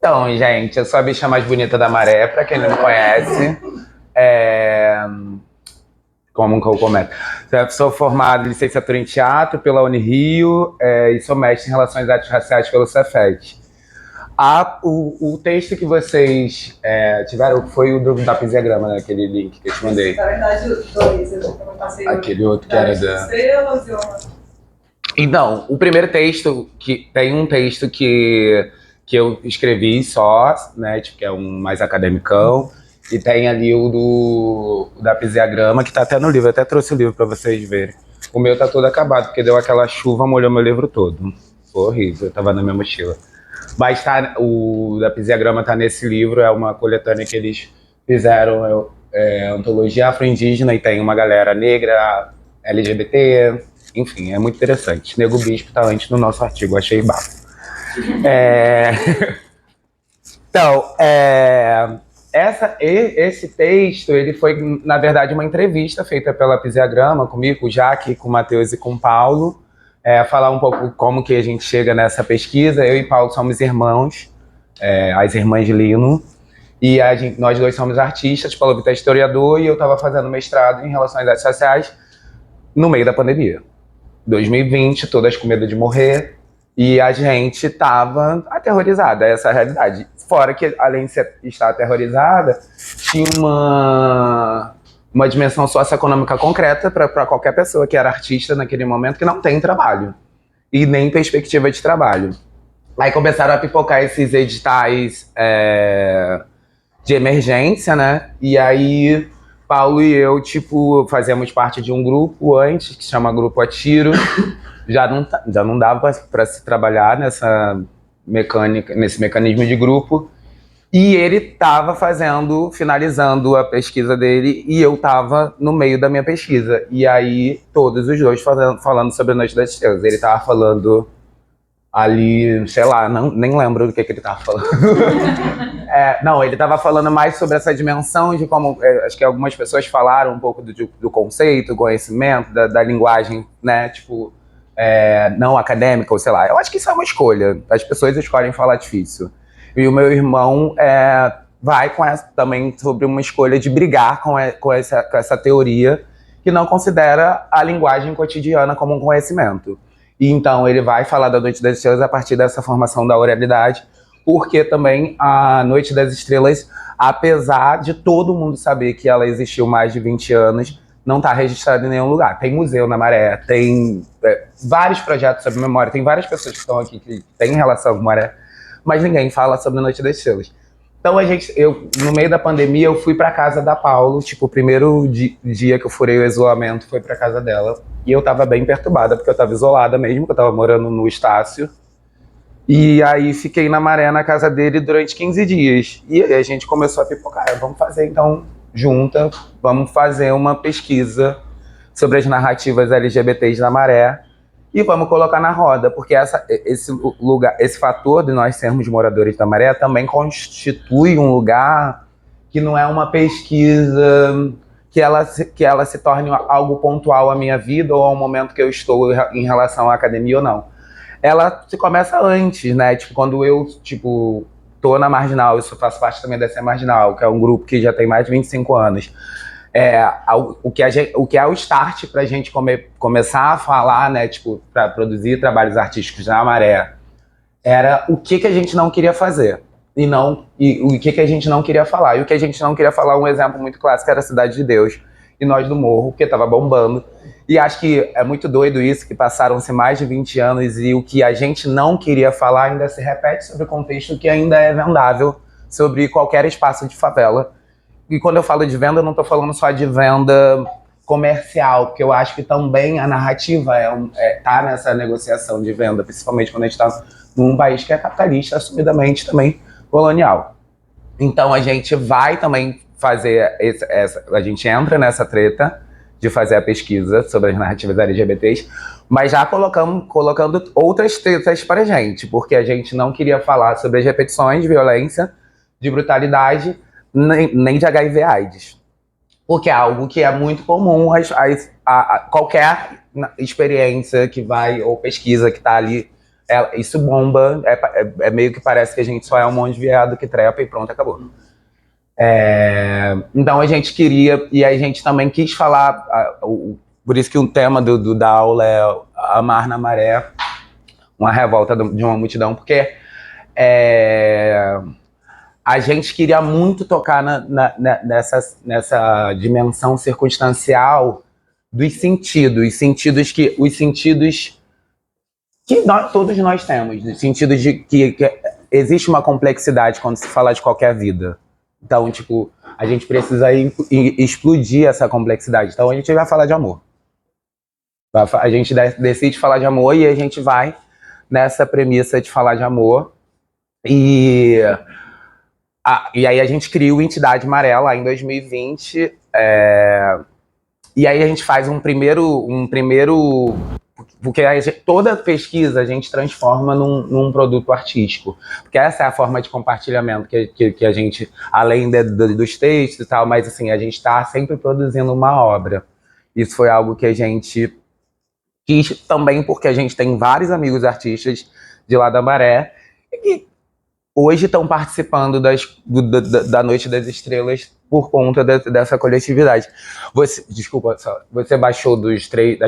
Então, gente, eu sou a bicha mais bonita da maré, pra quem não me conhece. É... Como que eu começo? Eu sou formado em licenciatura em teatro pela Unirio e sou mestre em relações étnico-raciais pelo Cefet. O texto que vocês tiveram foi o da Pisiagrama, né? Aquele link que eu te mandei. Na verdade, dois. Eu passei aquele outro que era da... Estrelas e uma... Então, o primeiro texto, tem um texto que eu escrevi só, né, tipo, que é um mais academicão, e tem ali o da Pisiagrama, que tá até no livro, eu até trouxe o livro para vocês verem. O meu tá todo acabado, porque deu aquela chuva, molhou meu livro todo. Foi horrível, tava na minha mochila. Mas o da Pisiagrama tá nesse livro, é uma coletânea que eles fizeram, antologia afro-indígena, e tem uma galera negra, LGBT, enfim, é muito interessante. Nego Bispo tá antes no nosso artigo, achei bafo. Então, esse texto, ele foi, na verdade, uma entrevista feita pela Pisiagrama comigo, com o Jaque, com o Matheus e com o Paulo, falar um pouco como que a gente chega nessa pesquisa. Eu e Paulo somos irmãos, as irmãs Lino, e nós dois somos artistas. Paulo Vitor é historiador e eu estava fazendo mestrado em relações artes sociais no meio da pandemia. 2020, todas com medo de morrer, e a gente tava aterrorizada, essa é a realidade. Fora que, além de estar aterrorizada, tinha uma dimensão socioeconômica concreta para qualquer pessoa que era artista naquele momento, que não tem trabalho, e nem perspectiva de trabalho. Aí começaram a pipocar esses editais de emergência, né? E aí Paulo e eu, tipo, fazíamos parte de um grupo antes, que se chama Grupo Atiro. Já não dava para se trabalhar nesse mecanismo de grupo. E ele estava finalizando a pesquisa dele, e eu estava no meio da minha pesquisa. E aí, todos os dois falando sobre a Noite das Estrelas. Ele estava falando ali, sei lá, nem lembro do que ele estava falando. Não, ele estava falando mais sobre essa dimensão de como, acho que algumas pessoas falaram um pouco do conceito, do conhecimento, da linguagem, né, tipo, não acadêmica, ou sei lá. Eu acho que isso é uma escolha, as pessoas escolhem falar difícil. E o meu irmão vai também sobre uma escolha de brigar com essa teoria que não considera a linguagem cotidiana como um conhecimento. E então ele vai falar da Noite das Estrelas a partir dessa formação da oralidade, porque também a Noite das Estrelas, apesar de todo mundo saber que ela existiu mais de 20 anos, não está registrada em nenhum lugar. Tem museu na Maré, tem vários projetos sobre memória, tem várias pessoas que estão aqui que têm relação com Maré, mas ninguém fala sobre a Noite das Estrelas. Então no meio da pandemia, eu fui para casa da Paulo, tipo, o primeiro dia que eu furei o isolamento foi para casa dela, e eu tava bem perturbada, porque eu tava isolada mesmo, que eu tava morando no Estácio. E aí fiquei na Maré, na casa dele, durante 15 dias. E aí a gente começou a pipocar, vamos fazer então, junta, vamos fazer uma pesquisa sobre as narrativas LGBTs na Maré e vamos colocar na roda, porque esse fator de nós sermos moradores da Maré também constitui um lugar que não é uma pesquisa que ela se torne algo pontual à minha vida ou ao momento que eu estou em relação à academia ou não. Ela se começa antes, né? Tipo, quando eu, tipo, tô na Marginal, eu faço parte também dessa Marginal, que é um grupo que já tem mais de 25 anos. O que é o start pra gente começar a falar, né? Tipo, pra produzir trabalhos artísticos na Maré, era o que a gente não queria fazer. E o que a gente não queria falar. E o que a gente não queria falar, um exemplo muito clássico, era a Cidade de Deus e Nós do Morro, porque tava bombando. E acho que é muito doido isso, que passaram-se mais de 20 anos e o que a gente não queria falar ainda se repete sobre o contexto que ainda é vendável sobre qualquer espaço de favela. E quando eu falo de venda, eu não estou falando só de venda comercial, porque eu acho que também a narrativa tá nessa negociação de venda, principalmente quando a gente está num país que é capitalista, assumidamente também colonial. Então a gente vai também fazer a gente entra nessa treta de fazer a pesquisa sobre as narrativas LGBTs, mas já colocando outras tretas pra gente, porque a gente não queria falar sobre as repetições de violência, de brutalidade, nem de HIV/AIDS. Porque é algo que é muito comum a qualquer experiência que vai, ou pesquisa que está ali Isso bomba, é meio que parece que a gente só é um monte de viado que trepa e pronto, acabou. Então a gente queria, e a gente também quis falar, por isso que o tema da aula é Amar na Maré, uma revolta de uma multidão, porque a gente queria muito tocar nessa dimensão circunstancial dos sentidos que todos nós temos, no sentido de que existe uma complexidade quando se fala de qualquer vida. Então, tipo, a gente precisa explodir essa complexidade. Então, a gente vai falar de amor. A gente decide falar de amor e a gente vai nessa premissa de falar de amor. E aí a gente cria o Entidade Maré lá em 2020. E aí a gente faz um primeiro porque toda pesquisa a gente transforma num produto artístico. Porque essa é a forma de compartilhamento que a gente, além dos textos e tal, mas assim, a gente está sempre produzindo uma obra. Isso foi algo que a gente quis também porque a gente tem vários amigos artistas de lá da Maré e que hoje estão participando da Noite das Estrelas por conta dessa coletividade. Desculpa, você baixou das três...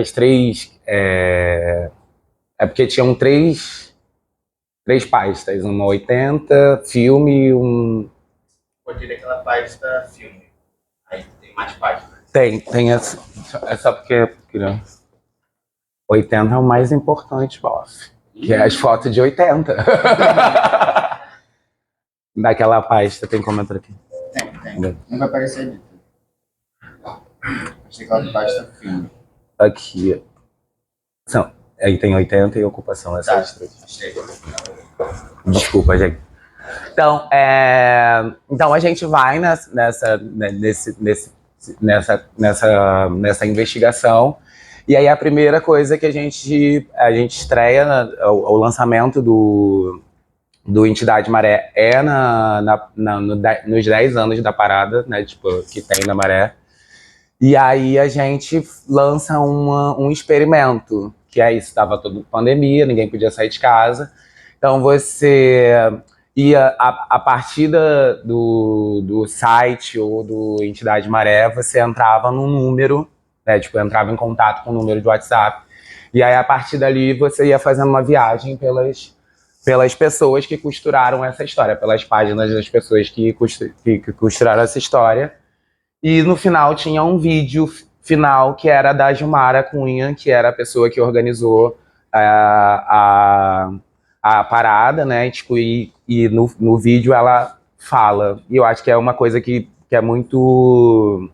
porque tinham três pastas, uma 80, filme e um... Pode ir aquela pasta filme. Aí tem mais páginas. Tem essa porque 80 é o mais importante, boss. Que é as fotos de 80. Daquela pasta, tem comentário aqui? Tem. Não vai aparecer ali. Achei que ela pasta filme. Aqui. Aí tem 80 e ocupação, essas três. Achei. Desculpa, gente. Então, a gente vai nessa investigação. E aí a primeira coisa que a gente estreia, o lançamento do Entidade Maré nos 10 anos da parada, né, tipo, que tem na Maré. E aí a gente lança um experimento, que é isso, estava toda pandemia, ninguém podia sair de casa. Então você ia, a partir do site ou do Entidade Maré, você entrava num número, né, tipo, entrava em contato com o número de WhatsApp. E aí a partir dali você ia fazendo uma viagem pelas pessoas que costuraram essa história, pelas páginas das pessoas que costuraram essa história. E no final tinha um vídeo final que era da Gilmara Cunha, que era a pessoa que organizou a parada, né? Tipo, e no vídeo ela fala. E eu acho que é uma coisa que é muito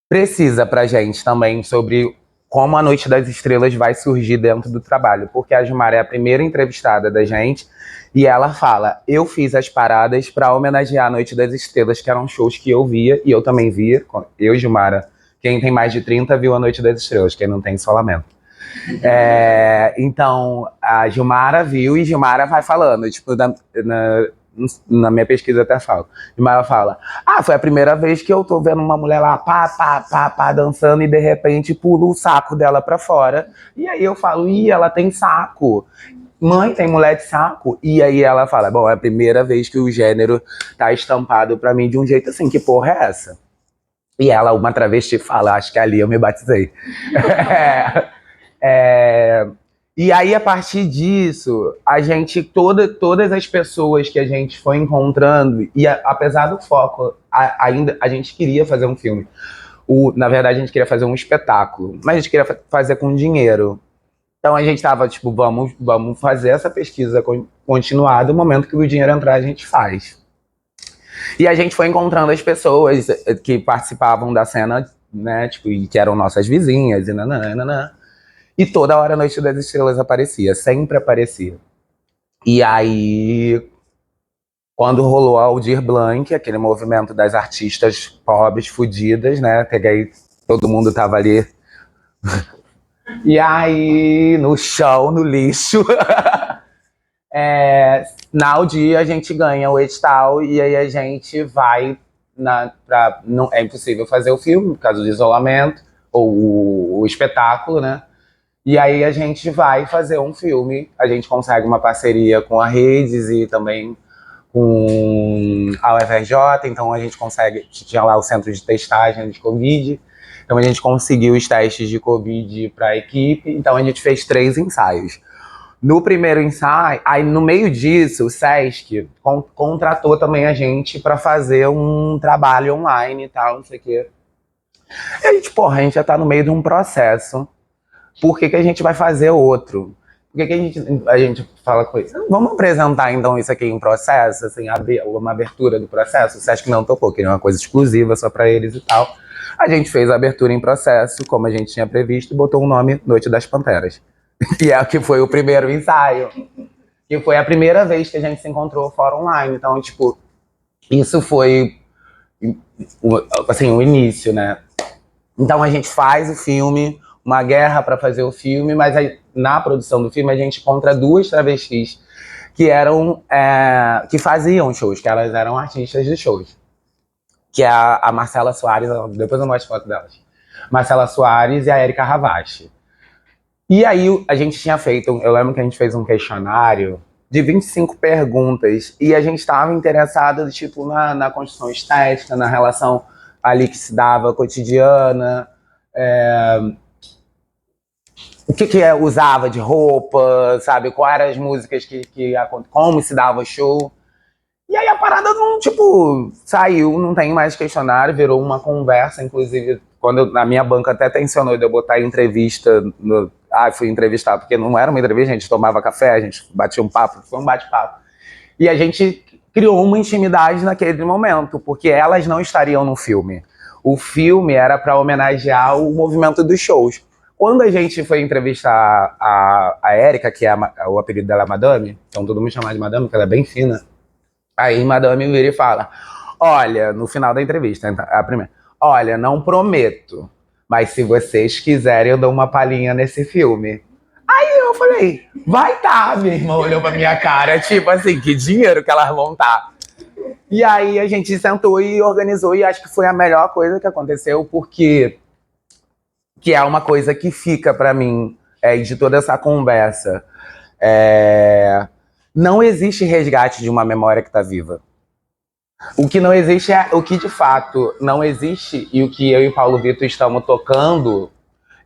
precisa pra gente também sobre como a Noite das Estrelas vai surgir dentro do trabalho. Porque a Gilmara é a primeira entrevistada da gente e ela fala, eu fiz as paradas para homenagear a Noite das Estrelas, que eram shows que eu via, e eu também via, eu, Gilmara, quem tem mais de 30 viu a Noite das Estrelas, quem não tem só lamento. Então, a Gilmara viu e Gilmara vai falando, tipo, na minha pesquisa até falo. Gilmara fala, foi a primeira vez que eu tô vendo uma mulher lá, pá, dançando, e de repente pula o saco dela pra fora. E aí eu falo, ela tem saco. Mãe, tem mulher de saco? E aí ela fala, bom, é a primeira vez que o gênero tá estampado pra mim de um jeito assim, que porra é essa? E ela, uma travesti, fala, acho que ali eu me batizei. E aí, a partir disso, a gente, todas as pessoas que a gente foi encontrando, e apesar do foco, ainda a gente queria fazer um filme. Na verdade, a gente queria fazer um espetáculo, mas a gente queria fazer com dinheiro. Então a gente tava, tipo, vamos fazer essa pesquisa continuada, no momento que o dinheiro entrar, a gente faz. E a gente foi encontrando as pessoas que participavam da cena, né, tipo, e que eram nossas vizinhas, e nananana. E toda hora a Noite das Estrelas aparecia, sempre aparecia. E aí, quando rolou a Aldir Blanc, aquele movimento das artistas pobres, fudidas, né, peguei, todo mundo tava ali. E aí, no chão, no lixo, na Aldir a gente ganha o edital e aí a gente vai não é impossível fazer o filme, por causa do isolamento, ou o espetáculo, né? E aí a gente vai fazer um filme, a gente consegue uma parceria com a Redes e também com a UFRJ, então a gente consegue, tinha lá o centro de testagem de Covid, então a gente conseguiu os testes de Covid para a equipe, então a gente fez 3 ensaios. No primeiro ensaio, aí no meio disso, o Sesc contratou também a gente para fazer um trabalho online e tal, não sei o quê. E a gente, porra, a gente já tá no meio de um processo. Por que a gente vai fazer outro? Por que a gente fala com isso? Vamos apresentar então isso aqui em processo, assim, uma abertura do processo? Você acha que não topou? Queria uma coisa exclusiva só pra eles e tal. A gente fez a abertura em processo, como a gente tinha previsto, e botou o nome Noite das Panteras. Que foi o primeiro ensaio. Que foi a primeira vez que a gente se encontrou fora online. Então, tipo, isso foi, assim, o início, né? Então a gente faz o filme, uma guerra para fazer o filme, mas aí, na produção do filme a gente encontra 2 travestis que eram que faziam shows, que elas eram artistas de shows, que é a Marcela Soares, depois eu mostro foto delas, Marcela Soares e a Erika Ravache. E aí a gente tinha feito, eu lembro que a gente fez um questionário de 25 perguntas e a gente estava interessado tipo na construção estética, na relação ali que se dava cotidiana, o que usava de roupa, sabe? Quais eram as músicas como se dava show. E aí a parada não, tipo, saiu, não tem mais questionário, virou uma conversa, inclusive, quando a minha banca até tensionou de eu botar entrevista fui entrevistar, porque não era uma entrevista, a gente tomava café, a gente batia um papo, foi um bate-papo. E a gente criou uma intimidade naquele momento, porque elas não estariam no filme. O filme era para homenagear o movimento dos shows. Quando a gente foi entrevistar a Erika, que é o apelido dela é Madame, então todo mundo chama de Madame, porque ela é bem fina. Aí Madame vira e fala, olha, no final da entrevista, a primeira, olha, não prometo, mas se vocês quiserem eu dou uma palhinha nesse filme. Aí eu falei, vai tá, minha irmã olhou pra minha cara, tipo assim, que dinheiro que elas vão tá. E aí a gente sentou e organizou, e acho que foi a melhor coisa que aconteceu, porque que é uma coisa que fica pra mim de toda essa conversa. Não existe resgate de uma memória que tá viva. O que não existe o que de fato não existe, e o que eu e Paulo Vitor estamos tocando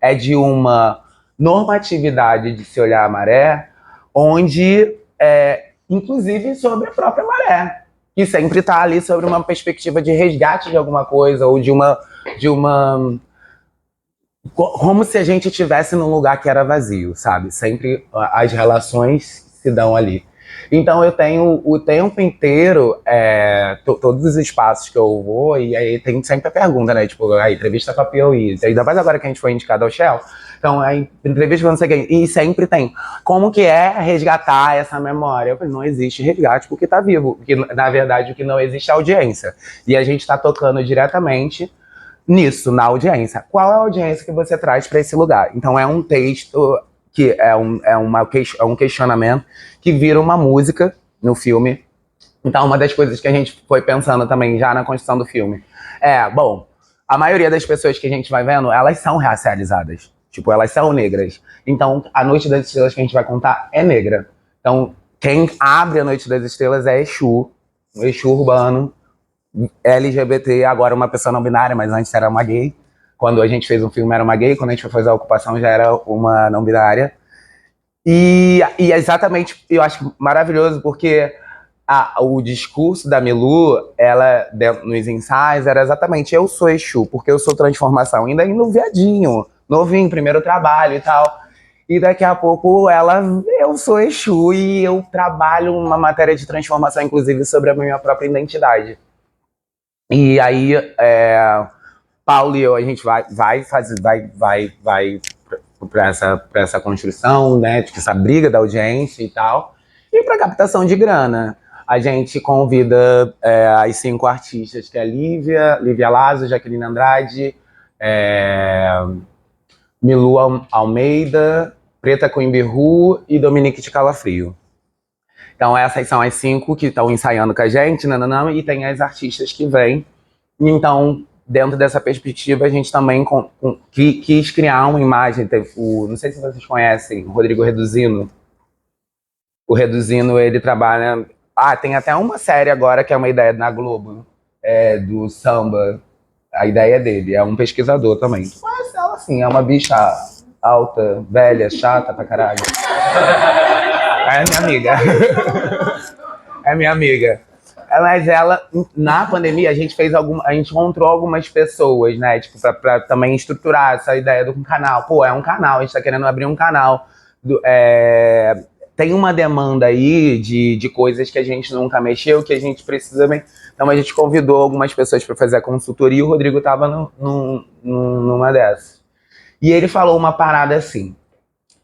é de uma normatividade de se olhar a maré, onde, inclusive sobre a própria maré, que sempre está ali sobre uma perspectiva de resgate de alguma coisa, ou de uma como se a gente estivesse num lugar que era vazio, sabe? Sempre as relações se dão ali. Então eu tenho o tempo inteiro, todos os espaços que eu vou, e aí tem sempre a pergunta, né? Tipo, a entrevista com a Piauí, ainda mais agora que a gente foi indicado ao Shell. Então, a entrevista com não sei quem, e sempre tem. Como que é resgatar essa memória? Eu falei, não existe resgate porque tá vivo. Porque, na verdade, o que não existe é audiência. E a gente tá tocando diretamente nisso, na audiência. Qual é a audiência que você traz para esse lugar? Então é um texto que é um questionamento que vira uma música no filme. Então uma das coisas que a gente foi pensando também já na construção do filme bom, a maioria das pessoas que a gente vai vendo, elas são racializadas. Tipo, elas são negras. Então a Noite das Estrelas que a gente vai contar é negra. Então quem abre a Noite das Estrelas é Exu, o Exu urbano, LGBT, agora uma pessoa não binária, mas antes era uma gay. Quando a gente fez um filme era uma gay, quando a gente foi fazer a ocupação já era uma não binária. E exatamente, eu acho maravilhoso porque o discurso da Milu, ela, nos ensaios, era exatamente eu sou Exu, porque eu sou transformação. Ainda no viadinho, novinho, primeiro trabalho e tal. E daqui a pouco eu sou Exu e eu trabalho uma matéria de transformação, inclusive, sobre a minha própria identidade. E aí, Paulo e eu, a gente vai para essa construção, né, tipo, essa briga da audiência e tal, e para captação de grana. A gente convida as 5 artistas, que é Lívia Lazo, Jaqueline Andrade, Milu Almeida, Preta Coimbiru e Dominique de Calafrio. Então essas são as 5 que estão ensaiando com a gente, e tem as artistas que vêm. Então, dentro dessa perspectiva, a gente também quis criar uma imagem. Não sei se vocês conhecem o Rodrigo Reduzino. O Reduzino, ele trabalha... tem até uma série agora que é uma ideia na Globo, do samba. A ideia dele, é um pesquisador também. Tu conhece ela, assim, é uma bicha alta, velha, chata pra caralho. É minha amiga. É minha amiga. Mas ela, na pandemia, a gente encontrou algumas pessoas, né? Tipo, pra também estruturar essa ideia do canal. Pô, é um canal, a gente tá querendo abrir um canal. Tem uma demanda aí de coisas que a gente nunca mexeu, que a gente precisa... Então a gente convidou algumas pessoas para fazer a consultoria e o Rodrigo tava numa dessas. E ele falou uma parada assim: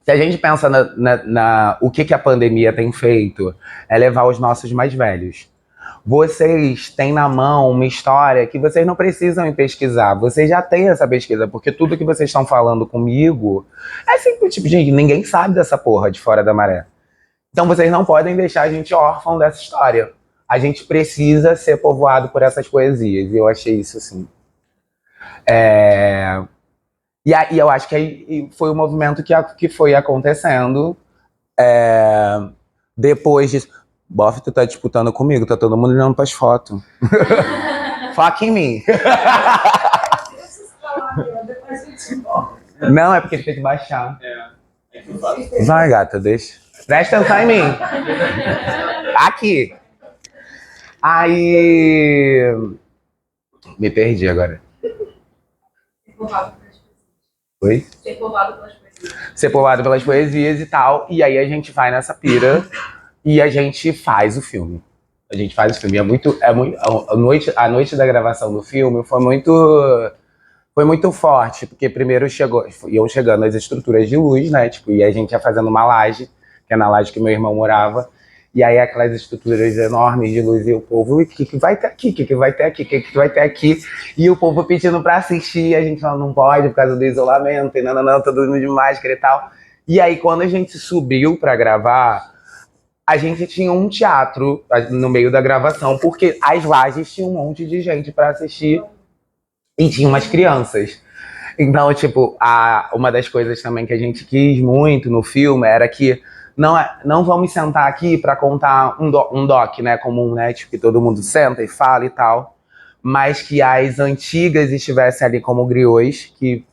se a gente pensa o que a pandemia tem feito, é levar os nossos mais velhos. Vocês têm na mão uma história que vocês não precisam ir pesquisar. Vocês já têm essa pesquisa, porque tudo que vocês estão falando comigo é sempre tipo, gente, ninguém sabe dessa porra de Fora da Maré. Então vocês não podem deixar a gente órfão dessa história. A gente precisa ser povoado por essas poesias. E eu achei isso assim. E eu acho que aí foi o movimento que foi acontecendo. Depois disso. Boff, tu tá disputando comigo, tá todo mundo olhando pras fotos. Fuck me. Não, é porque tem que baixar. Vai, gata, deixa. Presta atenção em mim. Aqui. Aí... Me perdi agora. Oi? Ser povoado pelas poesias. Ser povoado pelas poesias e tal. E aí a gente vai nessa pira e a gente faz o filme. A gente faz o filme. A noite da gravação do filme foi muito forte, porque primeiro iam chegando as estruturas de luz, né? Tipo, e a gente ia fazendo uma laje, que é na laje que meu irmão morava. E aí aquelas estruturas enormes de luz e o povo, o que vai ter aqui? O que vai ter aqui? O que vai ter aqui? E o povo pedindo pra assistir, e a gente falando, não pode por causa do isolamento, e não, todo mundo de máscara e tal. E aí quando a gente subiu pra gravar, a gente tinha um teatro no meio da gravação, porque as lajes tinham um monte de gente pra assistir e tinha umas crianças. Então, tipo, uma das coisas também que a gente quis muito no filme era que não vamos sentar aqui para contar um doc, né, comum, né, tipo, que todo mundo senta e fala e tal, mas que as antigas estivessem ali como griots, que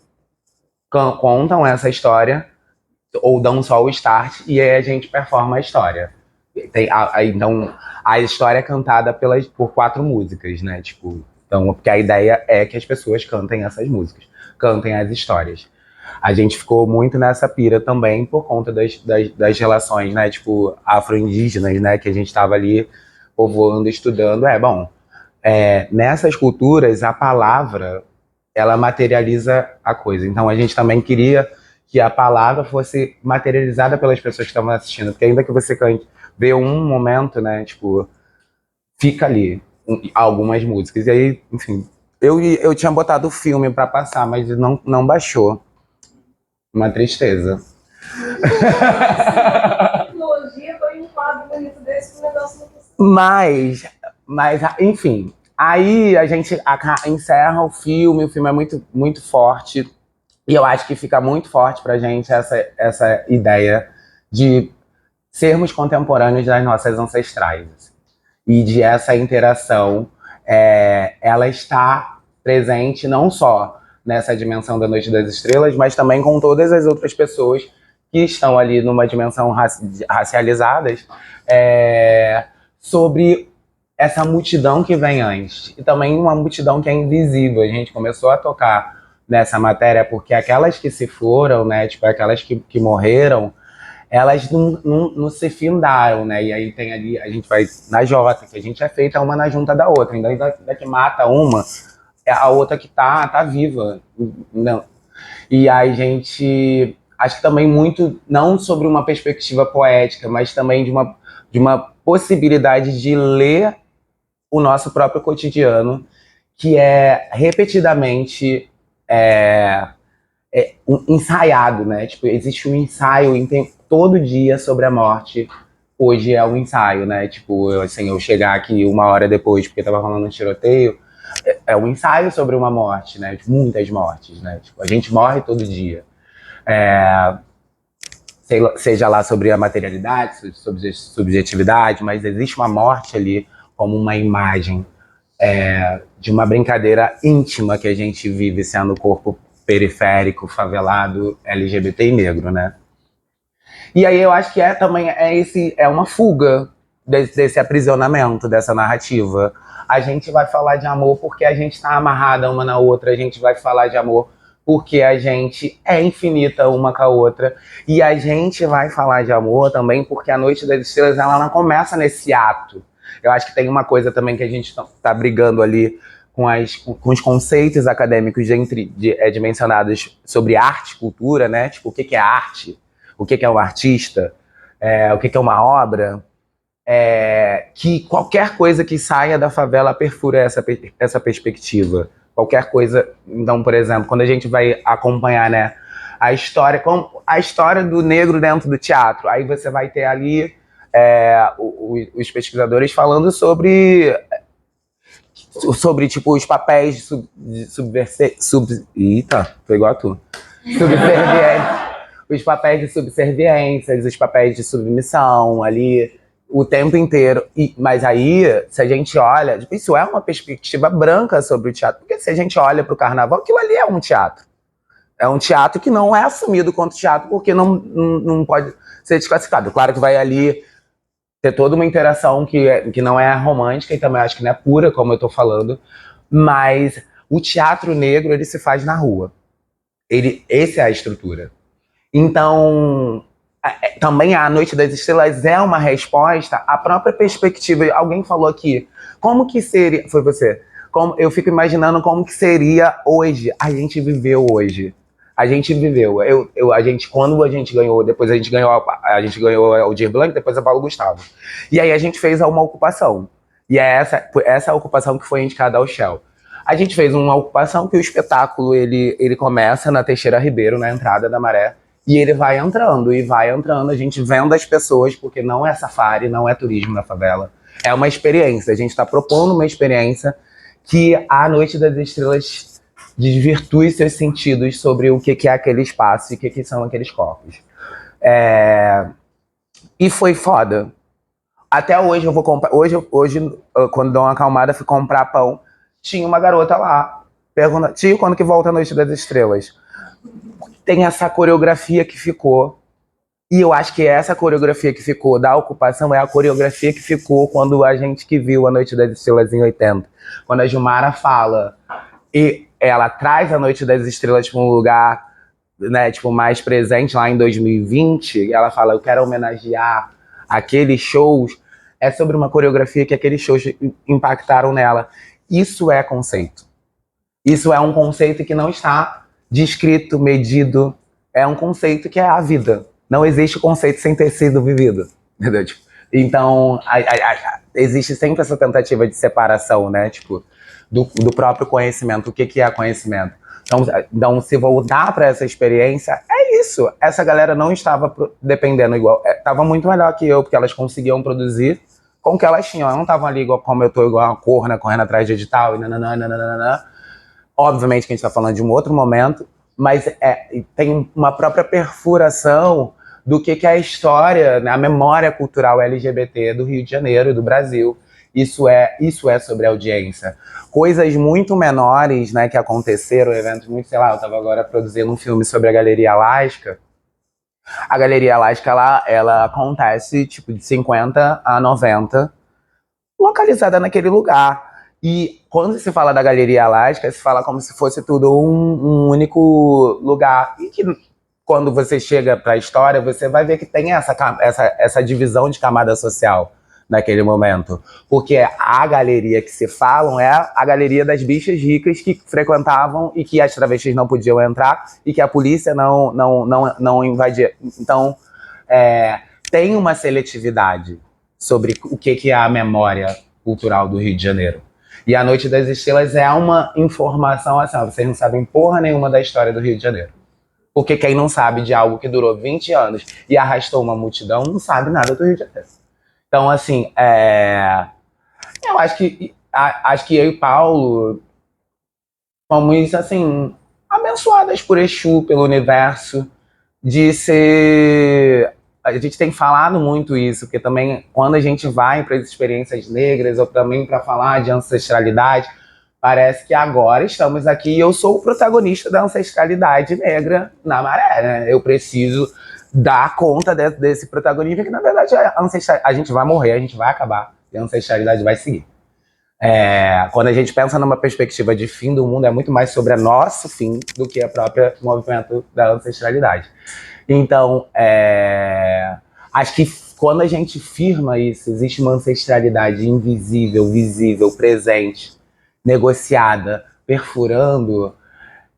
contam essa história, ou dão só o start, e aí a gente performa a história. Então, a história é cantada por 4 músicas, né, tipo, então, porque a ideia é que as pessoas cantem essas músicas, cantem as histórias. A gente ficou muito nessa pira também por conta das relações, né, tipo, afro-indígenas, né, que a gente estava ali povoando, estudando. Nessas culturas, a palavra, ela materializa a coisa. Então, a gente também queria que a palavra fosse materializada pelas pessoas que estavam assistindo, porque ainda que você vê um momento, né, tipo, fica ali algumas músicas. E aí, enfim, eu tinha botado o filme para passar, mas não baixou. Uma tristeza. Tecnologia foi um quadro bonito desse que o negócio não precisa. Mas, enfim, aí a gente encerra o filme é muito, muito forte. E eu acho que fica muito forte pra gente essa ideia de sermos contemporâneos das nossas ancestrais. E de essa interação, ela está presente não só nessa dimensão da Noite das Estrelas, mas também com todas as outras pessoas que estão ali numa dimensão racializadas, sobre essa multidão que vem antes. E também uma multidão que é invisível. A gente começou a tocar nessa matéria porque aquelas que se foram, né, tipo, aquelas que morreram, elas não se findaram, né? E aí tem ali, a gente vai na Jota, que a gente é feita uma na junta da outra. Então, da que mata uma, a outra que tá viva. Não. E aí, gente, acho que também muito, não sobre uma perspectiva poética, mas também de uma possibilidade de ler o nosso próprio cotidiano, que é repetidamente ensaiado, né? Tipo, existe um ensaio todo dia sobre a morte. Hoje é um ensaio, né? Tipo, eu chegar aqui 1 hora depois, porque tava rolando um tiroteio, é um ensaio sobre uma morte, né? Tipo, muitas mortes, né? Tipo, a gente morre todo dia. Seja lá sobre a materialidade, sobre subjetividade, mas existe uma morte ali como uma imagem de uma brincadeira íntima que a gente vive sendo corpo periférico, favelado, LGBT e negro, né? E aí eu acho que também é uma fuga desse aprisionamento, dessa narrativa. A gente vai falar de amor porque a gente está amarrada uma na outra, a gente vai falar de amor porque a gente é infinita uma com a outra. E a gente vai falar de amor também porque a Noite das Estrelas ela não começa nesse ato. Eu acho que tem uma coisa também que a gente tá brigando ali com os conceitos acadêmicos dimensionados sobre arte e cultura, né? Tipo, o que é arte? O que é um artista? O que é uma obra? Que qualquer coisa que saia da favela perfura essa perspectiva. Qualquer coisa. Então, por exemplo, quando a gente vai acompanhar, né, a história do negro dentro do teatro, aí você vai ter ali os pesquisadores falando sobre tipo, os papéis Eita, foi igual a tu. Subserviência. Os papéis de subserviência, os papéis de submissão ali o tempo inteiro. Mas aí, se a gente olha, tipo, isso é uma perspectiva branca sobre o teatro. Porque se a gente olha para o carnaval, aquilo ali é um teatro. É um teatro que não é assumido quanto teatro porque não pode ser desclassificado. Claro que vai ali ter toda uma interação que não é romântica e também acho que não é pura, como eu tô falando. Mas o teatro negro, ele se faz na rua. Essa é a estrutura. Então, também a Noite das Estrelas é uma resposta à própria perspectiva. Alguém falou aqui, como que seria... Foi você. Eu fico imaginando como que seria hoje. A gente viveu hoje. A gente viveu. Quando a gente ganhou, depois a gente ganhou o Aldir Blanc, depois a Paulo Gustavo. E aí a gente fez uma ocupação. E é essa ocupação que foi indicada ao Shell. A gente fez uma ocupação que o espetáculo ele começa na Teixeira Ribeiro, na entrada da Maré, e ele vai entrando, a gente vendo as pessoas, porque não é safari, não é turismo na favela. É uma experiência, a gente está propondo uma experiência que a Noite das Estrelas desvirtue seus sentidos sobre o que é aquele espaço e o que são aqueles corpos. E foi foda. Até hoje eu vou comprar. Hoje, quando dou uma acalmada, fui comprar pão. Tinha uma garota lá. Pergunta, tio, quando que volta a Noite das Estrelas? Tem essa coreografia que ficou. E eu acho que essa coreografia que ficou da ocupação é a coreografia que ficou quando a gente que viu a Noite das Estrelas em 80. Quando a Gilmara fala e ela traz a Noite das Estrelas para um lugar, né, tipo, mais presente lá em 2020, ela fala, eu quero homenagear aqueles shows, é sobre uma coreografia que aqueles shows impactaram nela. Isso é conceito. Isso é um conceito que não está descrito, medido. É um conceito que é a vida. Não existe conceito sem ter sido vivido. Entendeu? Tipo, então, existe sempre essa tentativa de separação, né? Tipo, do próprio conhecimento. O que é conhecimento? Então, se voltar para essa experiência, é isso. Essa galera não estava dependendo igual. Estava muito melhor que eu, porque elas conseguiam produzir com o que elas tinham. Elas não estavam ali igual como eu tô, igual uma corna, correndo atrás de edital e nananana. Obviamente que a gente está falando de um outro momento, mas tem uma própria perfuração do que é a história, né, a memória cultural LGBT do Rio de Janeiro e do Brasil. Isso é sobre audiência. Coisas muito menores, né, que aconteceram, eventos muito, sei lá, eu estava agora produzindo um filme sobre a Galeria Alaska. A Galeria Alaska, ela acontece tipo de 50 a 90, localizada naquele lugar. E quando se fala da Galeria Alaska, se fala como se fosse tudo um único lugar. E que quando você chega para a história, você vai ver que tem essa divisão de camada social naquele momento. Porque a galeria que se falam é a galeria das bichas ricas que frequentavam e que as travestis não podiam entrar e que a polícia não invadia. Então, tem uma seletividade sobre o que é a memória cultural do Rio de Janeiro. E a Noite das Estrelas é uma informação assim, ó, vocês não sabem porra nenhuma da história do Rio de Janeiro. Porque quem não sabe de algo que durou 20 anos e arrastou uma multidão, não sabe nada do Rio de Janeiro. Então, assim, eu acho que eu e Paulo, fomos, assim, abençoadas por Exu, pelo universo, de ser. A gente tem falado muito isso, porque também quando a gente vai para as experiências negras, ou também para falar de ancestralidade, parece que agora estamos aqui e eu sou o protagonista da ancestralidade negra na Maré, né? Eu preciso dar conta desse protagonismo, que na verdade a gente vai morrer, a gente vai acabar, e a ancestralidade vai seguir. Quando a gente pensa numa perspectiva de fim do mundo, é muito mais sobre o nosso fim do que o próprio movimento da ancestralidade. Então, acho que quando a gente firma isso, existe uma ancestralidade invisível, visível, presente, negociada, perfurando,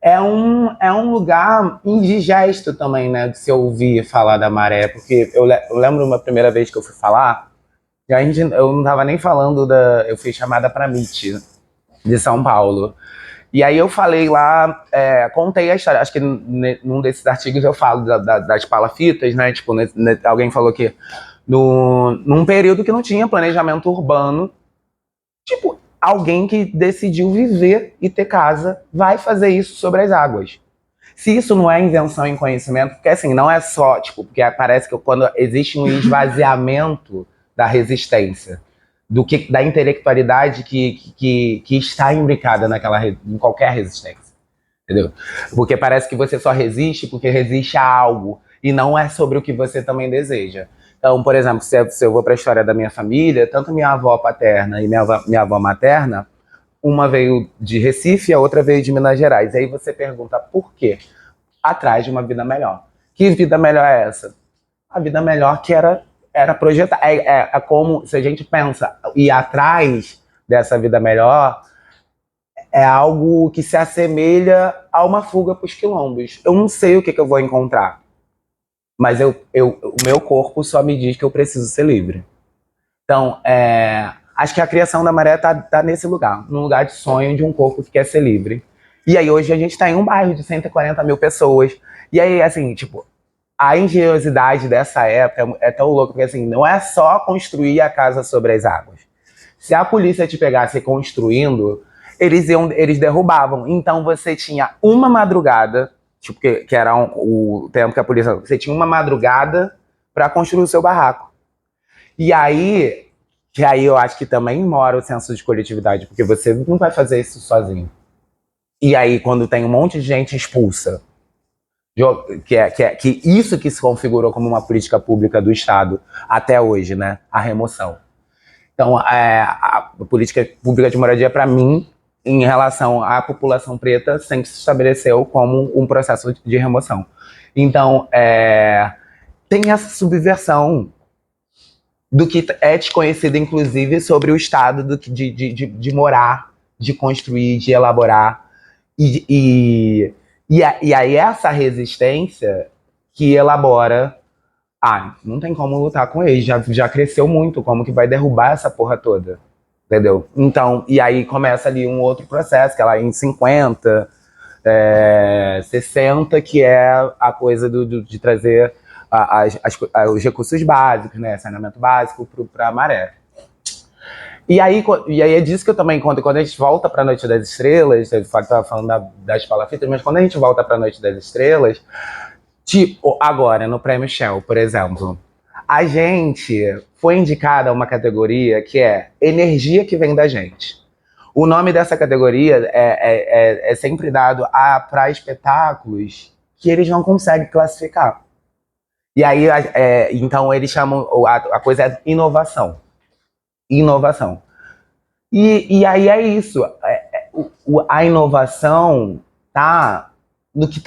é um lugar indigesto também, né, de se ouvir falar da Maré, porque eu lembro uma primeira vez que eu fui falar, e eu não tava nem falando eu fui chamada para MIT, de São Paulo. E aí eu falei lá, contei a história, acho que num desses artigos eu falo das palafitas, né, tipo, alguém falou que num período que não tinha planejamento urbano, tipo, alguém que decidiu viver e ter casa vai fazer isso sobre as águas. Se isso não é invenção em conhecimento, porque assim, não é só, tipo, porque parece que quando existe um esvaziamento da resistência, da intelectualidade que está imbricada em qualquer resistência, entendeu? Porque parece que você só resiste porque resiste a algo, e não é sobre o que você também deseja. Então, por exemplo, se eu vou para a história da minha família, tanto minha avó paterna e minha avó materna, uma veio de Recife, a outra veio de Minas Gerais. Aí você pergunta por quê? Atrás de uma vida melhor. Que vida melhor é essa? A vida melhor que era projetar. É como, se a gente pensa, ir atrás dessa vida melhor, é algo que se assemelha a uma fuga para os quilombos. Eu não sei o que eu vou encontrar, mas o meu corpo só me diz que eu preciso ser livre. Então, acho que a criação da Maré tá nesse lugar, num lugar de sonho de um corpo que quer ser livre. E aí hoje a gente tá em um bairro de 140 mil pessoas. E aí, assim, tipo, a engenhosidade dessa época é tão louca, porque assim, não é só construir a casa sobre as águas. Se a polícia te pegasse construindo, eles derrubavam. Então você tinha uma madrugada, tipo, que era o tempo que a polícia... Você tinha uma madrugada para construir o seu barraco. E aí, que aí eu acho que também mora o senso de coletividade, porque você não vai fazer isso sozinho. E aí, quando tem um monte de gente expulsa, que isso que se configurou como uma política pública do Estado até hoje, né? A remoção. Então, a política pública de moradia, para mim, em relação à população preta, sempre se estabeleceu como um processo de remoção. Então, tem essa subversão do que é desconhecido, inclusive, sobre o estado de morar, de construir, de elaborar. E aí essa resistência que elabora, não tem como lutar com ele, já cresceu muito, como que vai derrubar essa porra toda, entendeu? Então, e aí começa ali um outro processo, que é lá em 50, 60, que é a coisa de trazer os recursos básicos, né, saneamento básico para a Maré. E aí é disso que eu também conto, quando a gente volta para a Noite das Estrelas, eu estava falando das palafitas, mas quando a gente volta para a Noite das Estrelas, tipo, agora, no Prêmio Shell, por exemplo, a gente foi indicada a uma categoria que é energia que vem da gente. O nome dessa categoria é sempre dado para espetáculos que eles não conseguem classificar. E aí, então, eles chamam, a coisa é inovação. Inovação. E aí é isso. A inovação tá no que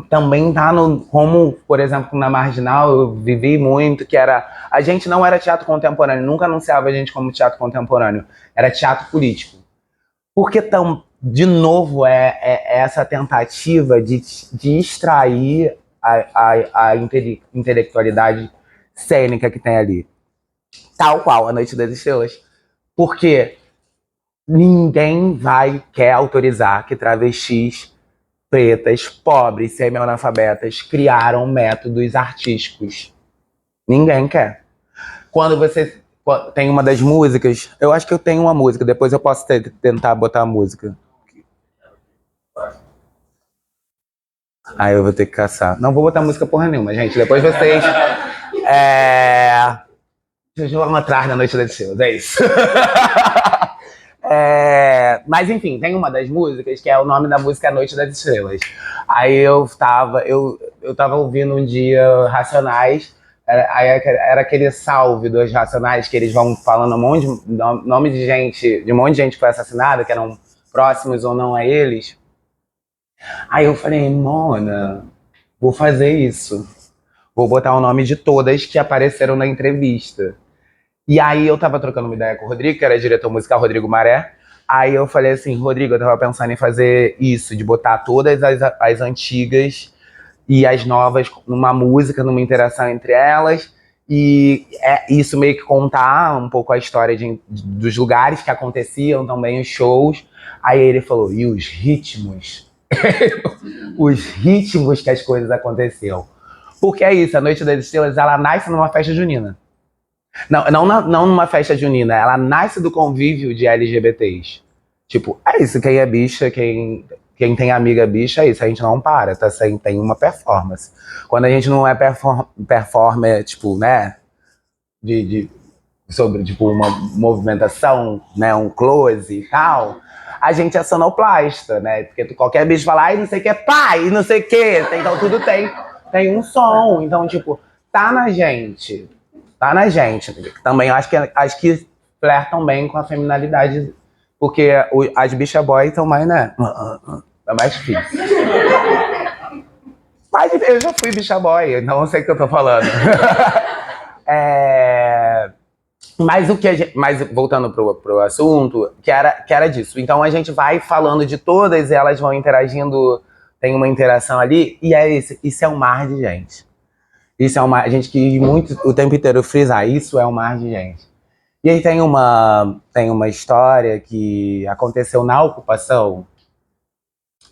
também tá como, por exemplo, na Marginal, eu vivi muito, que era... A gente não era teatro contemporâneo, nunca anunciava a gente como teatro contemporâneo. Era teatro político. Porque, de novo, essa tentativa de extrair a intelectualidade cênica que tem ali. Tal qual a Noite das Estrelas. Porque ninguém quer autorizar que travestis pretas, pobres, semi-analfabetas criaram métodos artísticos. Ninguém quer. Quando você tem uma das músicas, eu acho que eu tenho uma música, depois eu posso tentar botar a música. Aí eu vou ter que caçar. Não vou botar música porra nenhuma, gente. Depois vocês. Vocês vão atrás da Noite das Estrelas, é isso. Mas enfim, tem uma das músicas que é o nome da música Noite das Estrelas. Aí eu tava ouvindo um dia Racionais, aí era aquele salve dos Racionais que eles vão falando um monte de nome de gente, de um monte de gente que foi assassinada, que eram próximos ou não a eles. Aí eu falei, Mona, vou fazer isso. Vou botar o nome de todas que apareceram na entrevista. E aí eu tava trocando uma ideia com o Rodrigo, que era diretor musical, Rodrigo Maré. Aí eu falei assim, Rodrigo, eu tava pensando em fazer isso, de botar todas as antigas e as novas numa música, numa interação entre elas. E isso meio que contar um pouco a história dos lugares que aconteciam também, os shows. Aí ele falou, e os ritmos? Os ritmos que as coisas aconteciam. Porque é isso, a Noite das Estrelas, ela nasce numa festa junina. Não numa festa junina, ela nasce do convívio de LGBTs. Tipo, é isso, quem é bicha, quem tem amiga bicha, é isso, a gente não para, tá? Tem uma performance. Quando a gente não é performer, tipo, né, sobre, tipo, uma movimentação, né, um close e tal, a gente é sonoplasta, né? Porque qualquer bicho fala, ai, não sei o que é pai, não sei o que, então tudo tem um som, então, tipo, tá na gente. Tá na gente. Também acho que flertam bem com a feminilidade, porque as bicha boy estão mais, né? É mais difícil. Mas eu já fui bicha boy, então eu sei o que eu tô falando. Mas mas voltando pro assunto, que era disso. Então a gente vai falando de todas, elas vão interagindo, tem uma interação ali, e é isso é um mar de gente. Isso é a gente quis muito o tempo inteiro frisar, isso é um mar de gente. E aí tem uma história que aconteceu na ocupação,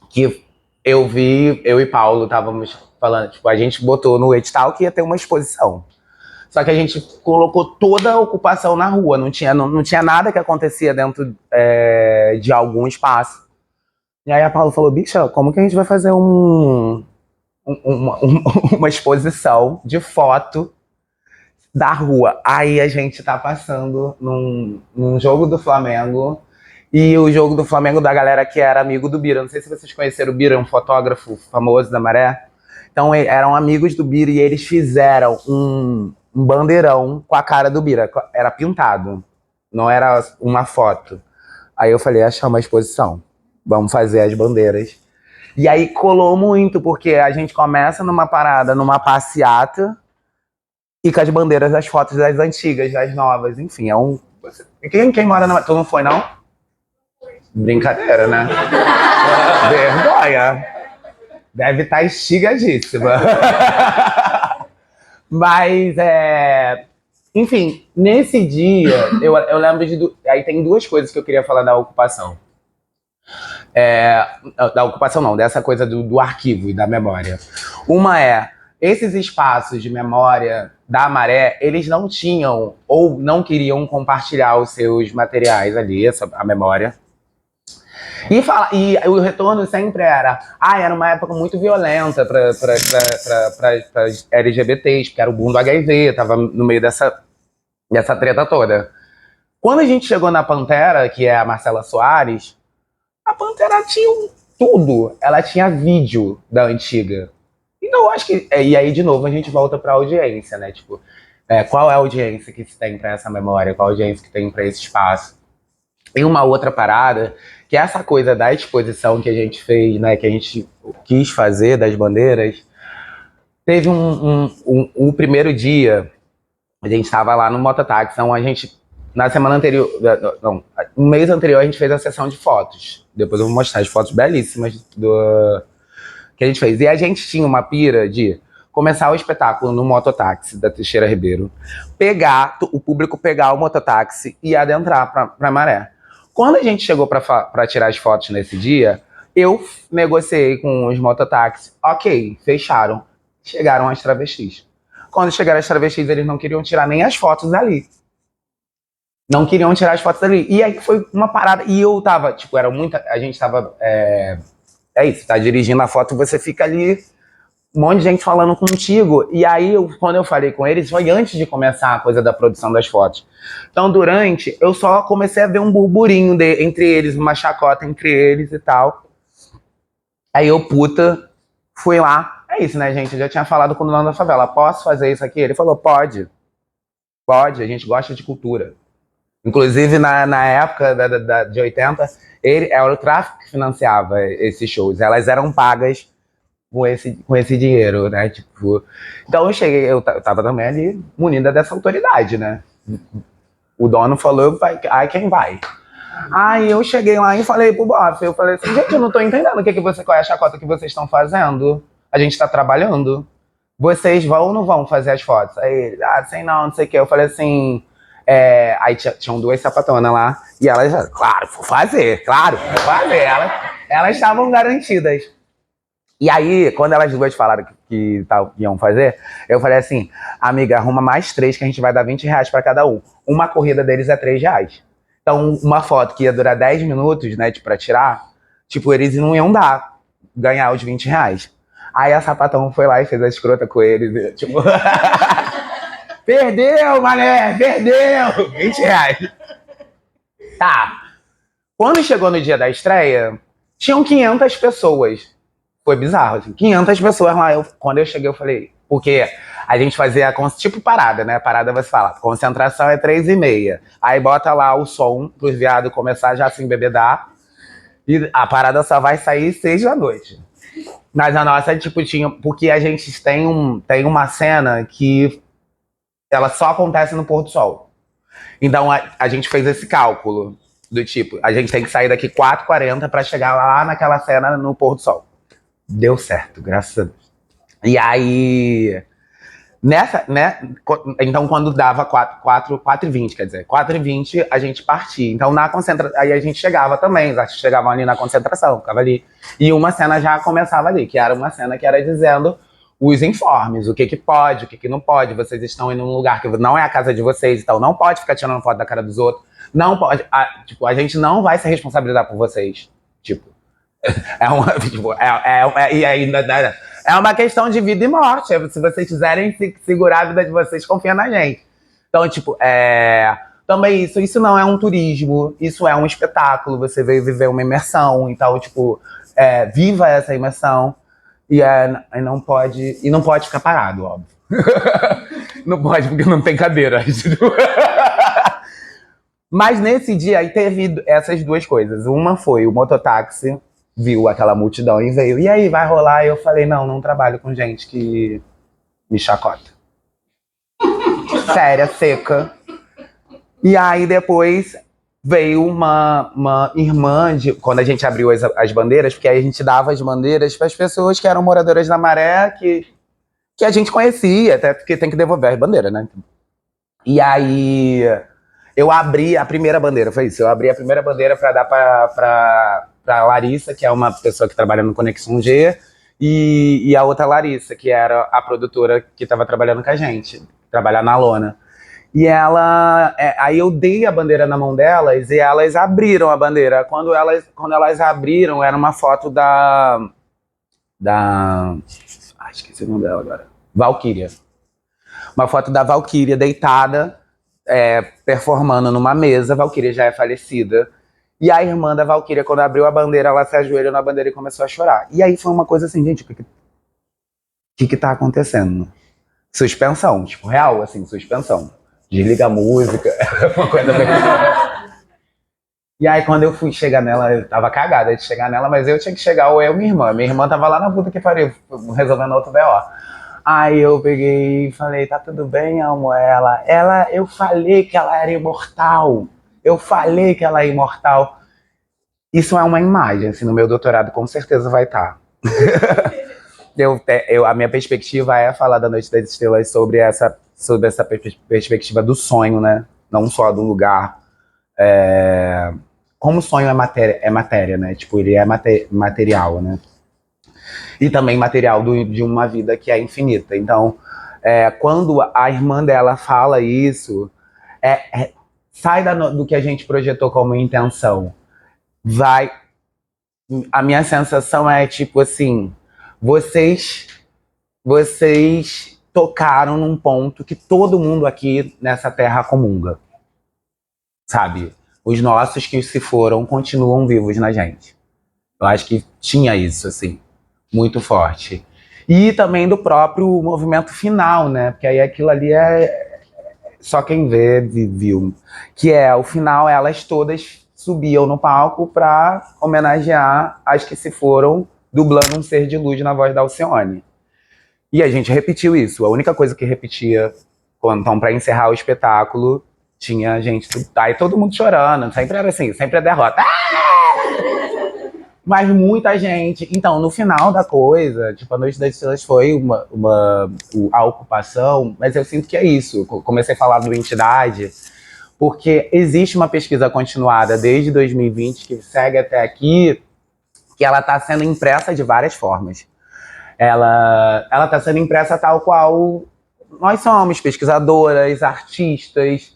que eu e Paulo estávamos falando, tipo, a gente botou no edital que ia ter uma exposição. Só que a gente colocou toda a ocupação na rua, não tinha nada que acontecia dentro de algum espaço. E aí a Paulo falou, bicha, como que a gente vai fazer uma exposição de foto da rua? Aí a gente tá passando num jogo do Flamengo, e o jogo do Flamengo da galera que era amigo do Bira. Não sei se vocês conheceram o Bira, um fotógrafo famoso da Maré. Então eram amigos do Bira e eles fizeram um bandeirão com a cara do Bira. Era pintado, não era uma foto. Aí eu falei, achar uma exposição. Vamos fazer as bandeiras. E aí colou muito, porque a gente começa numa parada, numa passeata, e com as bandeiras das fotos das antigas, das novas, enfim, é um... Quem mora na... Tu não foi, não? Brincadeira, né? Vergonha. Deve estar estigadíssima. Mas, enfim, nesse dia, eu lembro de... Aí tem duas coisas que eu queria falar da ocupação. Da ocupação não, dessa coisa do arquivo e da memória. Uma esses espaços de memória da Maré, eles não tinham ou não queriam compartilhar os seus materiais ali, a memória. E o retorno sempre era uma época muito violenta para LGBTs, porque era o boom do HIV, tava no meio dessa treta toda. Quando a gente chegou na Pantera, que é a Marcela Soares, a Pantera tinha tudo. Ela tinha vídeo da antiga. Então, eu acho que... E aí, de novo, a gente volta pra audiência, né? Tipo, qual é a audiência que se tem pra essa memória? Qual a audiência que tem pra esse espaço? E uma outra parada, que é essa coisa da exposição que a gente fez, né? Que a gente quis fazer, das bandeiras. Teve um primeiro dia, a gente tava lá no mototáxi, então a gente... Na semana anterior, não, no mês anterior a gente fez a sessão de fotos. Depois eu vou mostrar as fotos belíssimas que a gente fez. E a gente tinha uma pira de começar o espetáculo no mototáxi da Teixeira Ribeiro, o público pegar o mototáxi e adentrar pra Maré. Quando a gente chegou pra tirar as fotos nesse dia, eu negociei com os mototáxis. Ok, fecharam. Chegaram as travestis. Quando chegaram as travestis, eles não queriam tirar nem as fotos ali. Não queriam tirar as fotos dali. E aí foi uma parada. E eu tava, tipo, a gente tava é isso, tá dirigindo a foto, você fica ali, um monte de gente falando contigo. E aí, quando eu falei com eles, foi antes de começar a coisa da produção das fotos. Então, durante, eu só comecei a ver um burburinho entre eles, uma chacota entre eles e tal. Aí eu, puta, fui lá. É isso, né, gente? Eu já tinha falado com o dono da favela. Posso fazer isso aqui? Ele falou, pode. Pode, a gente gosta de cultura. Inclusive, na época de 80, era o tráfico que financiava esses shows. Elas eram pagas com esse dinheiro, né? Tipo, então eu cheguei, eu tava também ali munida dessa autoridade, né? O dono falou, ai, quem vai? Aí eu cheguei lá e falei pro bofe, eu falei assim, gente, eu não tô entendendo qual é a chacota que vocês estão fazendo. A gente tá trabalhando. Vocês vão ou não vão fazer as fotos? Aí ele, sei não sei o que. Eu falei assim, aí tinham duas sapatonas lá, e elas, claro, vou fazer. Elas estavam garantidas. E aí, quando elas duas falaram que iam fazer, eu falei assim, amiga, arruma mais 3 que a gente vai dar R$20 pra cada um. Uma corrida deles é R$3. Então, uma foto que ia durar 10 minutos, né, pra tirar, tipo, eles não iam ganhar os R$20. Aí a sapatão foi lá e fez a escrota com eles, tipo... Perdeu, mané, perdeu! R$20. Tá. Quando chegou no dia da estreia, tinham 500 pessoas. Foi bizarro, assim, 500 pessoas lá. Quando eu cheguei, eu falei... Porque a gente fazia tipo parada, né? Parada você fala, concentração é 3h30. Aí bota lá o som pros viados começar já a se embebedar. E a parada só vai sair 6 da noite. Mas a nossa, tipo, tinha... Porque a gente tem uma cena que ela só acontece no pôr do sol. Então a gente fez esse cálculo do tipo, a gente tem que sair daqui 4h40 pra chegar lá naquela cena no pôr do sol. Deu certo, graças a Deus. E aí, nessa, né? Então, quando dava 4h20, quer dizer, 4h20 a gente partia. Então, na concentração, aí a gente chegava também, os artistas chegavam ali na concentração, ficava ali. E uma cena já começava ali, que era uma cena que era dizendo os informes, o que pode, o que não pode. Vocês estão indo num lugar que não é a casa de vocês, então não pode ficar tirando foto da cara dos outros. Não pode, a gente não vai se responsabilizar por vocês. Tipo, é uma questão de vida e morte. Se vocês quiserem segurar a vida de vocês, confia na gente. Então, tipo, também isso não é um turismo, isso é um espetáculo. Você veio viver uma imersão, então, tipo, viva essa imersão e não pode ficar parado, óbvio. Não pode, porque não tem cadeira. Mas nesse dia aí teve essas duas coisas. Uma foi o mototáxi, viu aquela multidão e veio. E aí, vai rolar? E eu falei, não trabalho com gente que me chacota. Séria, seca. E aí depois veio uma irmã, quando a gente abriu as bandeiras, porque aí a gente dava as bandeiras para as pessoas que eram moradoras da Maré, que a gente conhecia, até porque tem que devolver as bandeiras, né? E aí eu abri a primeira bandeira, foi isso. Eu abri a primeira bandeira para dar pra Larissa, que é uma pessoa que trabalha no Conexão G, e a outra Larissa, que era a produtora que estava trabalhando com a gente, trabalhar na lona. E aí eu dei a bandeira na mão delas e elas abriram a bandeira. Quando elas abriram, era uma foto da esqueci o nome dela agora. Valkyria. Uma foto da Valkyria deitada, performando numa mesa. Valkyria já é falecida. E a irmã da Valkyria, quando abriu a bandeira, ela se ajoelhou na bandeira e começou a chorar. E aí foi uma coisa assim, gente, o que tá acontecendo? Suspensão, tipo, real, assim, suspensão. Desliga a música, uma coisa bem... E aí, quando eu fui chegar nela, eu tava cagada de chegar nela, mas eu tinha que chegar, ou eu e minha irmã. Minha irmã tava lá na puta que pariu, resolvendo outro BO. Aí eu peguei e falei, tá tudo bem, amor? Eu falei que ela era imortal. Eu falei que ela é imortal. Isso é uma imagem, assim, no meu doutorado com certeza vai estar. A minha perspectiva é falar da Noite das Estrelas sobre essa perspectiva do sonho, né? Não só do lugar. Como o sonho é matéria, né? Tipo, ele é material, né? E também material de uma vida que é infinita. Então, quando a irmã dela fala isso, sai do que a gente projetou como intenção. Vai a minha sensação é tipo assim, vocês tocaram num ponto que todo mundo aqui nessa terra comunga, sabe? Os nossos que se foram continuam vivos na gente. Eu acho que tinha isso, assim, muito forte. E também do próprio movimento final, né? Porque aí aquilo ali é só quem vê viu. Que é, o final, elas todas subiam no palco para homenagear as que se foram, dublando um ser de luz na voz da Alcione. E a gente repetiu isso. A única coisa que repetia, quando então, para encerrar o espetáculo, tinha gente. Aí todo mundo chorando. Sempre era assim, sempre a derrota. Mas muita gente. Então, no final da coisa, tipo, a Noite das Estrelas foi a ocupação, mas eu sinto que é isso. Eu comecei a falar do entidade, porque existe uma pesquisa continuada desde 2020 que segue até aqui, que ela está sendo impressa de várias formas. Ela está sendo impressa tal qual nós somos, pesquisadoras, artistas,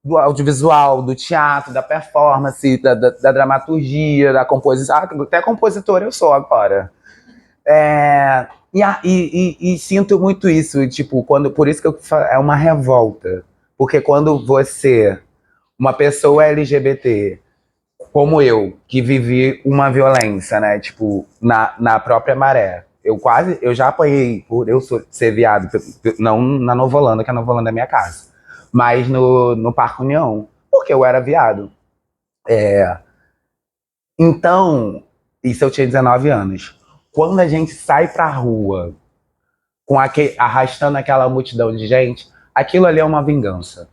do audiovisual, do teatro, da performance, da dramaturgia, da composição. Até compositora eu sou agora. E sinto muito isso, tipo, por isso que é uma revolta. Porque quando você, uma pessoa LGBT, como eu, que vivi uma violência, né, tipo, na própria Maré. Eu já apanhei por ser viado, não na Nova Holanda, que a Nova Holanda é minha casa, mas no Parque União, porque eu era viado. Então, isso eu tinha 19 anos. Quando a gente sai pra rua, arrastando aquela multidão de gente, aquilo ali é uma vingança.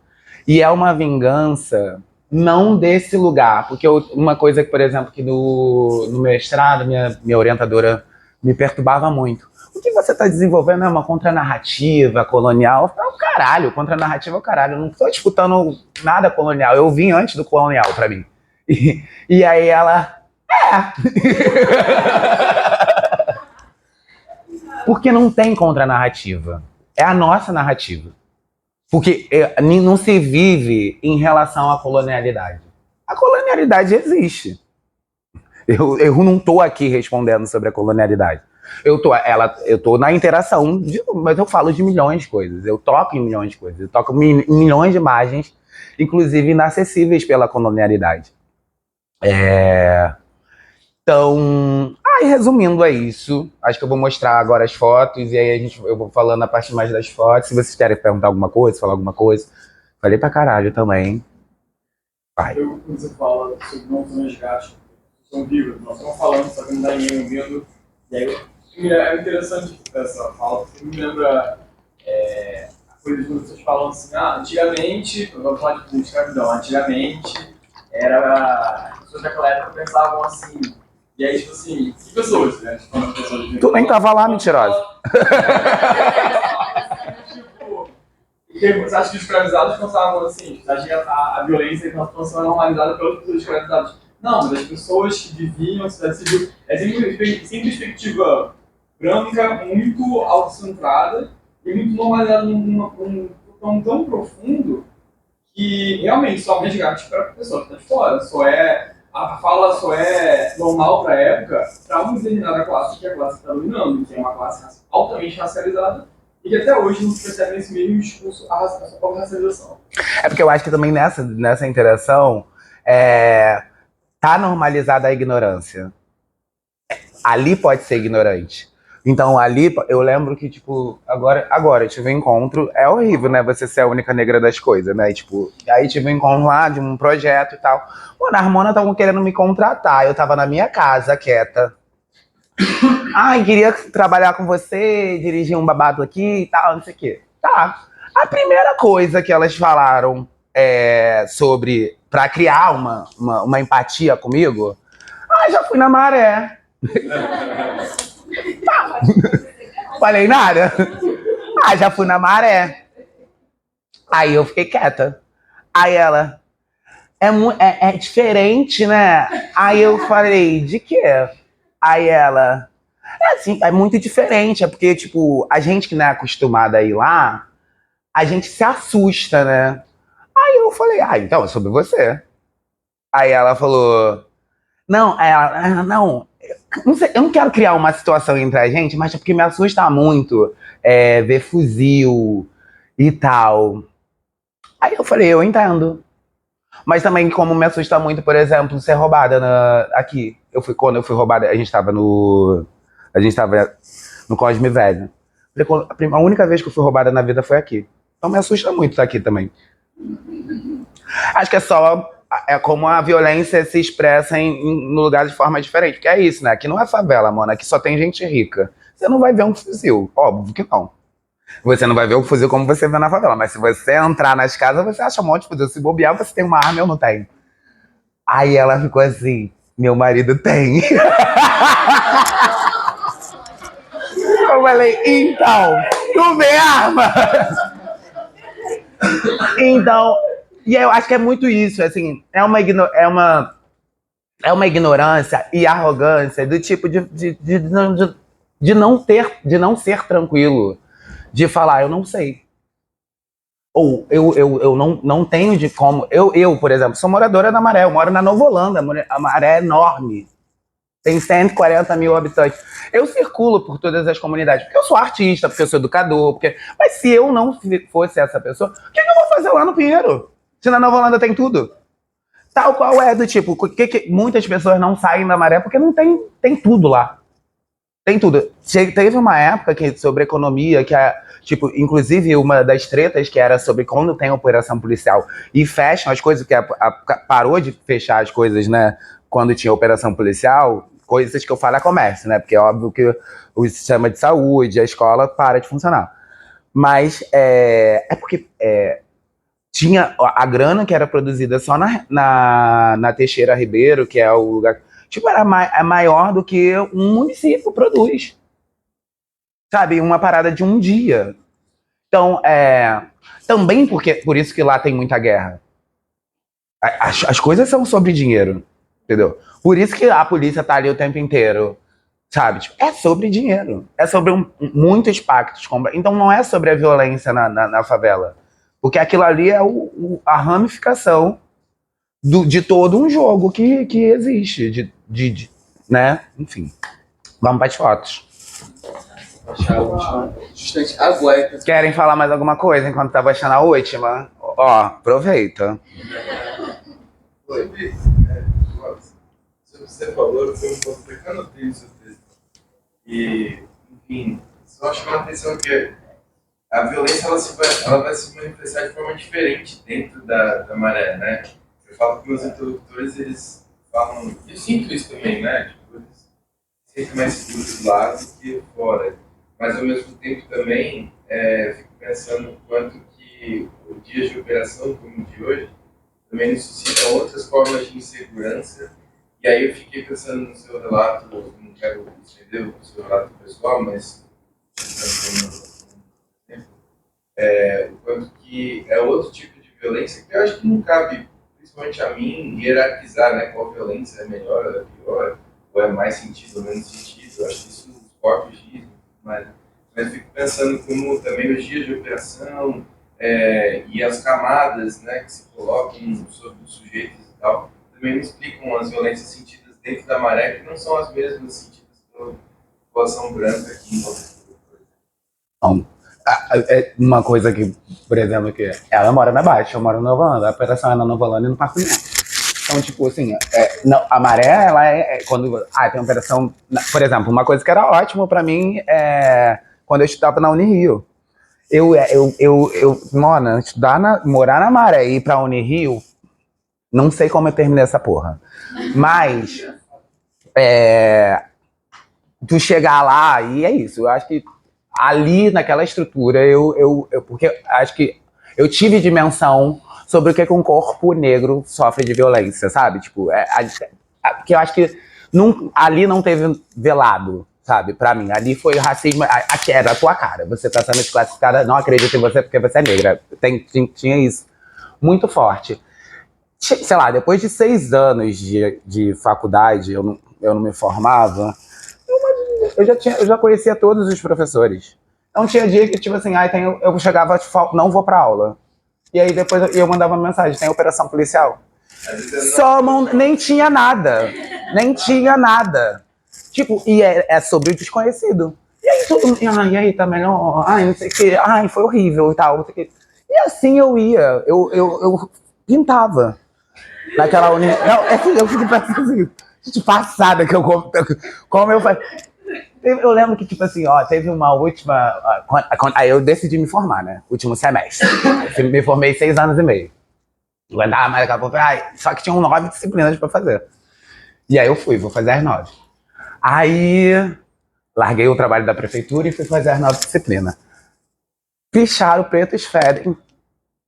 E é uma vingança não desse lugar, porque uma coisa que, por exemplo, que no mestrado, minha orientadora me perturbava muito. O que você está desenvolvendo é uma contranarrativa colonial? Eu falo, caralho, contranarrativa é o caralho. Eu não estou disputando nada colonial. Eu vim antes do colonial, para mim. E aí ela... Porque não tem contranarrativa. É a nossa narrativa. Porque não se vive em relação à colonialidade. A colonialidade existe. Eu não estou aqui respondendo sobre a colonialidade. Eu tô na interação, mas eu falo de milhões de coisas. Eu toco em milhões de coisas. Eu toco em milhões de imagens, inclusive inacessíveis pela colonialidade. Então, resumindo é isso. Acho que eu vou mostrar agora as fotos e aí eu vou falando a parte mais das fotos. Se vocês querem perguntar alguma coisa, falar alguma coisa. Falei pra caralho também. Vai. Quando você fala sobre não são resgate, são vivos, nós estamos falando, só que não dá ninguém ouvindo. E aí é interessante essa fala, porque me lembra a coisa de vocês falam assim, antigamente, eu vou falar de escravidão, antigamente as pessoas daquela época pensavam assim. E aí, tipo assim, que pessoas, né? Tu nem tava lá, mentirosa. Tipo, você acha que os escravizados pensavam assim? Você acha que a violência e a situação é normalizada pelas pessoas escravizadas? Não, mas as pessoas que viviam a cidade civil sem perspectiva branca, muito autocentrada e muito normalizada num tão profundo que realmente só é resgate para a pessoa que está de fora. A fala só é normal para a época para uma determinada classe, que é a classe que está dominando, que é uma classe altamente racializada e que até hoje não se percebe nesse mesmo discurso a sua própria racialização. É porque eu acho que também nessa interação tá normalizada a ignorância. Ali pode ser ignorante. Então ali, eu lembro que, tipo, agora eu tive um encontro, é horrível, né, você ser a única negra das coisas, né, tipo, aí tive um encontro lá de um projeto e tal. Mano, a Harmona estavam querendo me contratar, eu tava na minha casa, quieta. Queria trabalhar com você, dirigir um babado aqui e tal, não sei o quê. Tá. A primeira coisa que elas falaram pra criar uma empatia comigo, já fui na Maré. Tá. Falei nada. Já fui na Maré. Aí eu fiquei quieta. Aí ela, é diferente, né? Aí eu falei, de quê? Aí ela, assim, é muito diferente. É porque, tipo, a gente que não é acostumada a ir lá, a gente se assusta, né? Aí eu falei, então é sobre você. Aí ela falou, Não, não. Não sei, eu não quero criar uma situação entre a gente, mas é porque me assusta muito ver fuzil e tal. Aí eu falei, eu entendo. Mas também como me assusta muito, por exemplo, ser roubada aqui. Quando eu fui roubada, a gente tava no Cosme Velho. A única vez que eu fui roubada na vida foi aqui. Então me assusta muito estar aqui também. Acho que é como a violência se expressa no lugar de forma diferente. Porque é isso, né? Aqui não é favela, mano. Aqui só tem gente rica. Você não vai ver um fuzil. Óbvio que não. Você não vai ver o fuzil como você vê na favela. Mas se você entrar nas casas, você acha um monte de fuzil. Se bobear, você tem uma arma, eu não tenho. Aí ela ficou assim, meu marido tem. Eu falei, então, tu vê arma? Então, e eu acho que é muito isso, assim, é uma ignorância e arrogância do tipo de não ser tranquilo, de falar, eu não sei. Ou eu não tenho de como. Por exemplo, sou moradora da Maré, eu moro na Nova Holanda, a Maré é enorme. Tem 140 mil habitantes. Eu circulo por todas as comunidades, porque eu sou artista, porque eu sou educador, mas se eu não fosse essa pessoa, o que eu vou fazer lá no Pinheiro? Se na Nova Holanda tem tudo. Tal qual é do tipo, muitas pessoas não saem da Maré porque não tem tudo lá. Tem tudo. Teve uma época sobre economia, tipo, inclusive uma das tretas que era sobre quando tem operação policial e fecham as coisas, porque parou de fechar as coisas, né? Quando tinha operação policial, coisas que eu falo é comércio, né? Porque é óbvio que o sistema de saúde, a escola para de funcionar. Mas é porque tinha a grana que era produzida só na Teixeira Ribeiro, que é o lugar... Tipo, é maior do que um município produz. Sabe? Uma parada de um dia. Então, também por isso que lá tem muita guerra. As coisas são sobre dinheiro. Entendeu? Por isso que a polícia tá ali o tempo inteiro. Sabe? Tipo, é sobre dinheiro. É sobre muitos pactos. Então não é sobre a violência na favela. Porque aquilo ali é a ramificação de todo um jogo que existe. Né? Enfim. Vamos para as fotos. Justamente agora. Querem falar mais alguma coisa enquanto tá baixando a última? Ó, aproveita. Oi, você falou, foi um ponto que eu notei no seu texto. E, enfim, só chamou a atenção que a violência ela vai se manifestar de forma diferente dentro da Maré, né? Eu falo com meus interlocutores, eles falam, eu sinto isso também, né? Tipo, eles se sentem mais seguros do lado do que fora. Mas, ao mesmo tempo, também, fico pensando o quanto que o dia de operação, como o de hoje, também nos suscitam outras formas de insegurança. E aí eu fiquei pensando no seu relato, não quero estender o seu relato pessoal, mas o quanto que é outro tipo de violência que eu acho que não cabe, principalmente a mim, hierarquizar, né, qual violência é melhor ou é pior, ou é mais sentido ou menos sentido. Eu acho que isso os corpos dizem, mas eu fico pensando como também os dias de operação e as camadas, né, que se colocam sobre os sujeitos e tal, também me explicam as violências sentidas dentro da Maré, que não são as mesmas sentidas pela população branca aqui em Não. Uma coisa que, por exemplo, que ela mora na Baixa, eu moro na Nova Holanda, a operação é na Nova Holanda e no Parque União. Então, tipo assim, a Maré, ela quando tem operação... Por exemplo, uma coisa que era ótimo pra mim quando eu estudava na Unirio. Mona, morar na Maré e ir pra Unirio, não sei como eu terminei essa porra. Mas, tu chegar lá, e é isso. Eu acho que ali, naquela estrutura, porque acho que eu tive dimensão sobre o que um corpo negro sofre de violência, sabe? Tipo, porque eu acho que ali não teve velado, sabe? Pra mim, ali foi racismo, aqui era a tua cara. Você tá sendo desclassificada, não acredito em você porque você é negra. Tinha isso muito forte. Sei lá, depois de 6 anos de faculdade, eu não me formava, eu já conhecia todos os professores. Então tinha dia que, tipo assim, eu chegava, não vou pra aula. E aí depois eu mandava uma mensagem, tem operação policial? Nem tinha nada. Nem tinha nada. Tipo, e é sobre o desconhecido. E aí todo mundo, e aí, tá melhor? Ai, não sei o quê. Ai, foi horrível e tal, não sei o quê. E assim eu ia, eu pintava. Naquela Não, eu fico pensando assim, gente, passada que eu como eu faço. Eu lembro que, tipo assim, ó, teve uma última. Aí eu decidi me formar, né? Último semestre. Me formei 6 anos e meio. Não aguentava mais aquela porra. Só que tinham 9 disciplinas pra fazer. E aí eu vou fazer as 9. Aí larguei o trabalho da prefeitura e fui fazer as 9 disciplinas. Picharam Pretos Fedem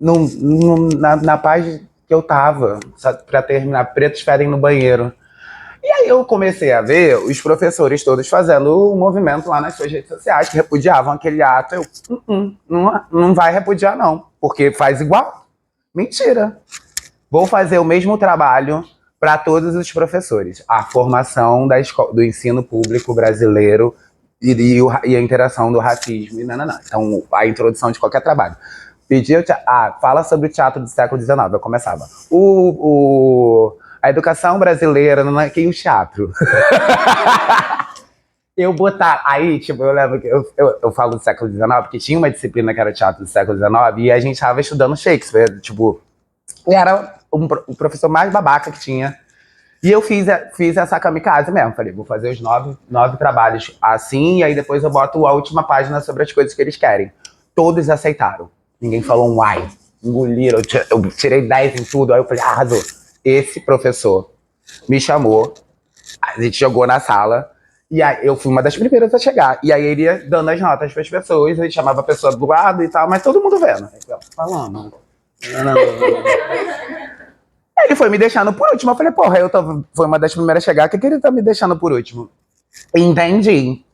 na página que eu tava, pra terminar, Pretos Fedem no banheiro. E aí eu comecei a ver os professores todos fazendo um movimento lá nas suas redes sociais, que repudiavam aquele ato. Eu, não vai repudiar não, porque faz igual. Mentira. Vou fazer o mesmo trabalho para todos os professores. A formação do ensino público brasileiro e a interação do racismo. Então, a introdução de qualquer trabalho. Fala sobre o teatro do século XIX. Eu começava. A educação brasileira, que o teatro. Eu botar. Aí, tipo, eu lembro que eu falo do século XIX, porque tinha uma disciplina que era teatro do século XIX, e a gente estava estudando Shakespeare. Tipo, e era o professor mais babaca que tinha. E eu fiz essa kamikaze mesmo. Falei, vou fazer os 9 trabalhos assim, e aí depois eu boto a última página sobre as coisas que eles querem. Todos aceitaram. Ninguém falou um ai. Engoliram. Eu tirei 10 em tudo. Aí eu falei, arrasou. Esse professor me chamou, a gente jogou na sala, e aí eu fui uma das primeiras a chegar. E aí ele ia dando as notas para as pessoas, ele chamava a pessoa do lado e tal, mas todo mundo vendo. Falando. Ele foi me deixando por último. Eu falei, porra, foi uma das primeiras a chegar, que ele tá me deixando por último? Entendi.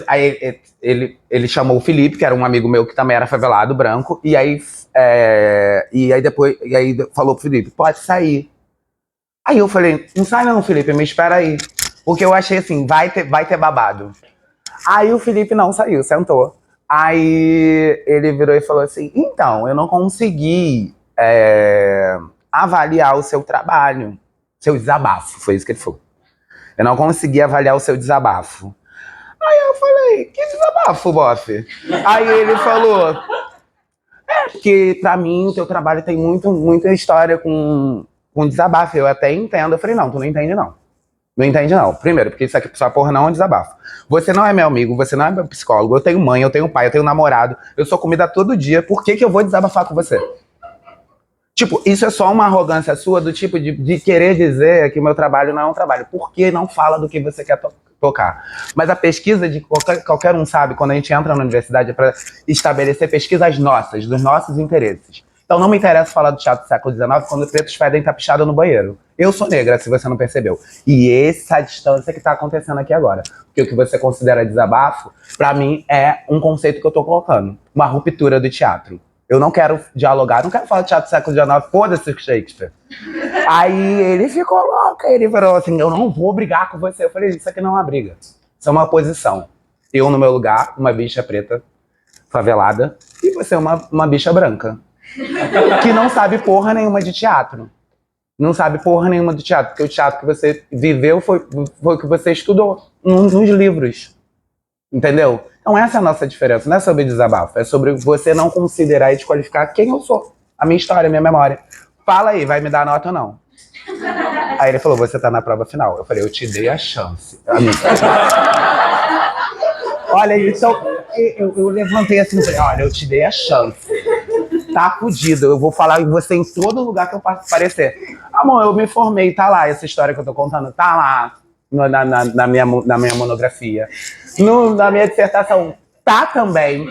Aí ele chamou o Felipe, que era um amigo meu que também era favelado, branco, e aí falou pro Felipe, pode sair. Aí eu falei, não sai não, Felipe, me espera aí. Porque eu achei assim, vai ter babado. Aí o Felipe não saiu, sentou. Aí ele virou e falou assim, então, eu não consegui avaliar o seu trabalho, seu desabafo, foi isso que ele falou. Eu não consegui avaliar o seu desabafo. Aí eu falei, que desabafo, bofe? Aí ele falou, porque pra mim o teu trabalho tem muita história com desabafo. Eu até entendo. Eu falei, não, tu não entende não. Não entende não. Primeiro, porque isso aqui, sua porra, não é um desabafo. Você não é meu amigo, você não é meu psicólogo. Eu tenho mãe, eu tenho pai, eu tenho namorado. Eu sou comida todo dia. Por que eu vou desabafar com você? Tipo, isso é só uma arrogância sua do tipo de querer dizer que o meu trabalho não é um trabalho. Por que não fala do que você quer tocar? Mas a pesquisa de qualquer um sabe, quando a gente entra na universidade, é para estabelecer pesquisas nossas, dos nossos interesses. Então não me interessa falar do teatro do século XIX quando Pretos Fedem tá pichado no banheiro. Eu sou negra, se você não percebeu. E essa distância que tá acontecendo aqui agora. Porque o que você considera desabafo, pra mim, é um conceito que eu tô colocando. Uma ruptura do teatro. Eu não quero dialogar, não quero falar de teatro do século XIX, foda-se o Shakespeare. Aí ele ficou louco, ele falou assim, eu não vou brigar com você. Eu falei, isso aqui não é uma briga, isso é uma posição. Eu, no meu lugar, uma bicha preta, favelada, e você é uma bicha branca, que não sabe porra nenhuma de teatro. Não sabe porra nenhuma do teatro, porque o teatro que você viveu foi o que você estudou nos livros. Entendeu? Então essa é a nossa diferença, não é sobre desabafo, é sobre você não considerar e desqualificar quem eu sou, a minha história, a minha memória. Fala aí, vai me dar nota ou não? Aí ele falou, você tá na prova final. Eu falei, eu te dei a chance. Olha, então, eu levantei assim e falei, olha, eu te dei a chance. Tá fudido, eu vou falar em você em todo lugar que eu aparecer. Amor, eu me formei, tá lá, essa história que eu tô contando, tá lá. Na minha monografia. Na minha dissertação, tá também.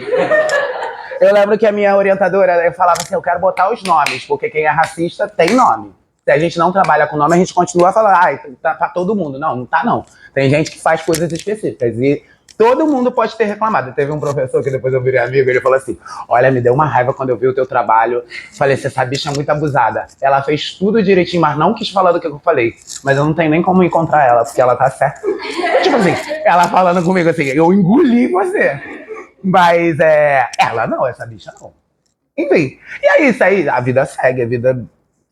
Eu lembro que a minha orientadora, eu falava assim, eu quero botar os nomes, porque quem é racista tem nome. Se a gente não trabalha com nome, a gente continua a falar, tá pra todo mundo. Não, não tá não. Tem gente que faz coisas específicas e todo mundo pode ter reclamado. Teve um professor que depois eu virei amigo, ele falou assim, olha, me deu uma raiva quando eu vi o teu trabalho. Falei, essa bicha é muito abusada. Ela fez tudo direitinho, mas não quis falar do que eu falei. Mas eu não tenho nem como encontrar ela, porque ela tá certa. Tipo assim, ela falando comigo assim, eu engoli você. Mas ela não, essa bicha não. Enfim, e é isso aí, a vida segue, a vida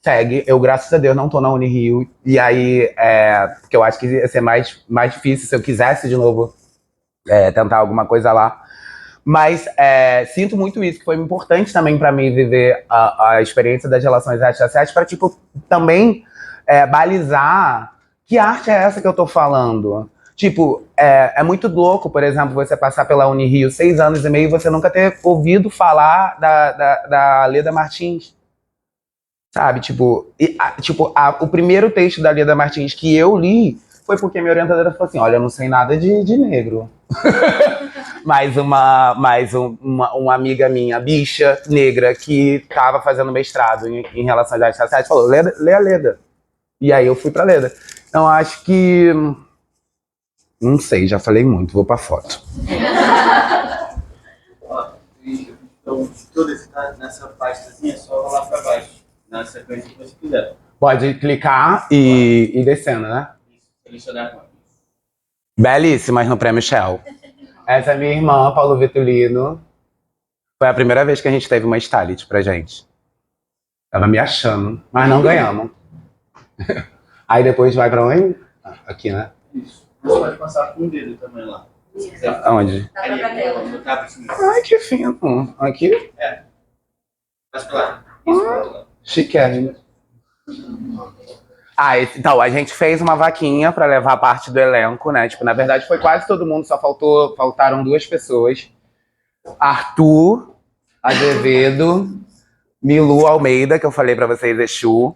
segue. Eu, graças a Deus, não tô na Unirio. E aí, porque eu acho que ia ser mais difícil se eu quisesse de novo tentar alguma coisa lá. Mas sinto muito isso, que foi importante também pra mim viver a experiência das relações artes-sociais pra, tipo, também balizar que arte é essa que eu tô falando. Tipo, é muito louco, por exemplo, você passar pela Unirio 6 anos e meio e você nunca ter ouvido falar da Leda Martins. Sabe, tipo, o primeiro texto da Leda Martins que eu li foi porque minha orientadora falou assim: olha, eu não sei nada de negro. Mas uma amiga minha, bicha negra, que tava fazendo mestrado em relações às artes sociais, falou: lê a Leda. E aí eu fui pra Leda. Então acho que. Não sei, já falei muito, vou pra foto. Então, tudo isso tá nessa pastazinha, é só rolar pra baixo, na sequência que você quiser. Pode clicar e descendo, né? Isso, selecionar uma. Belíssimas no Prêmio Shell. Essa é minha irmã, Paulo Vitulino. Foi a primeira vez que a gente teve uma stylist pra gente. Tava me achando, mas não ganhamos. Aí depois vai pra onde? Aqui, né? Isso. Você pode passar com o dedo também lá. Aonde? Tá pra tela. Botar pra cima. Ai, que fino. Aqui? Mas pra lá. Isso, pra lá. Chiquérrimo. Então, a gente fez uma vaquinha pra levar parte do elenco, né? Tipo, na verdade foi quase todo mundo, só faltaram 2 pessoas. Arthur Azevedo, Milu Almeida, que eu falei pra vocês, Exu.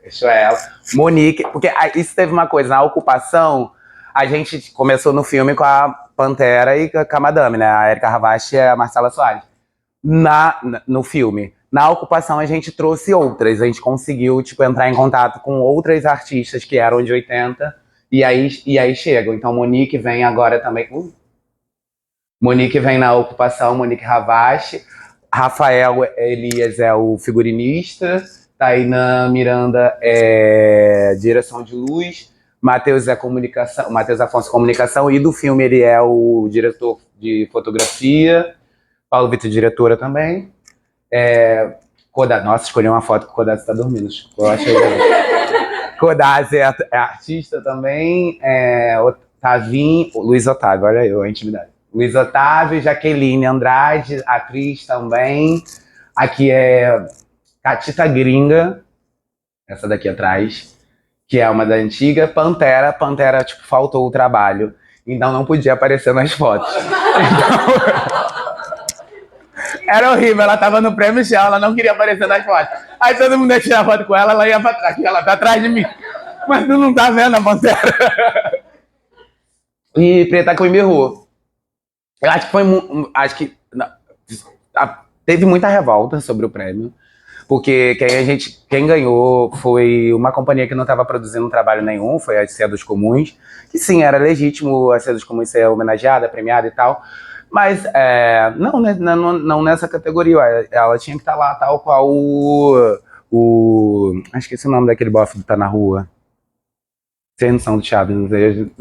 Exu é ela. Monique, porque isso teve uma coisa, na ocupação, a gente começou no filme com a Pantera e com a Madame, né? A Erika Ravache e a Marcela Soares. No filme. Na ocupação a gente trouxe outras, a gente conseguiu, tipo, entrar em contato com outras artistas que eram de 80 e aí chegam. Então Monique vem agora também. Monique vem na ocupação, Monique Ravache. Rafael Elias é o figurinista. Tainá Miranda é direção de luz. Matheus é comunicação, Matheus Afonso comunicação, e do filme ele é o diretor de fotografia. Paulo Vitor, diretora também. Nossa, escolhi uma foto que o Kodaz tá dormindo. Eu achei Kodaz é artista também. Otavinho, Luiz Otávio, olha eu, a intimidade. Luiz Otávio, Jaqueline Andrade, atriz também. Aqui é Catita Gringa, essa daqui atrás, que é uma da antiga. Pantera, tipo, faltou o trabalho, então não podia aparecer nas fotos. Então, era horrível, ela tava no Prêmio Shell, ela não queria aparecer nas fotos. Aí todo mundo ia tirar foto com ela ia pra trás, ela tá atrás de mim. Mas tu não tá vendo a Pantera. E Preta Coimberru. Eu acho que foi... teve muita revolta sobre o prêmio. Porque quem ganhou foi uma companhia que não estava produzindo trabalho nenhum, foi a Cia dos Comuns, que sim, era legítimo a Cia dos Comuns ser homenageada, premiada e tal, mas não nessa categoria, ela tinha que estar lá tal qual esqueci o nome daquele bofe que tá na rua. Sem noção do Thiago, não sei.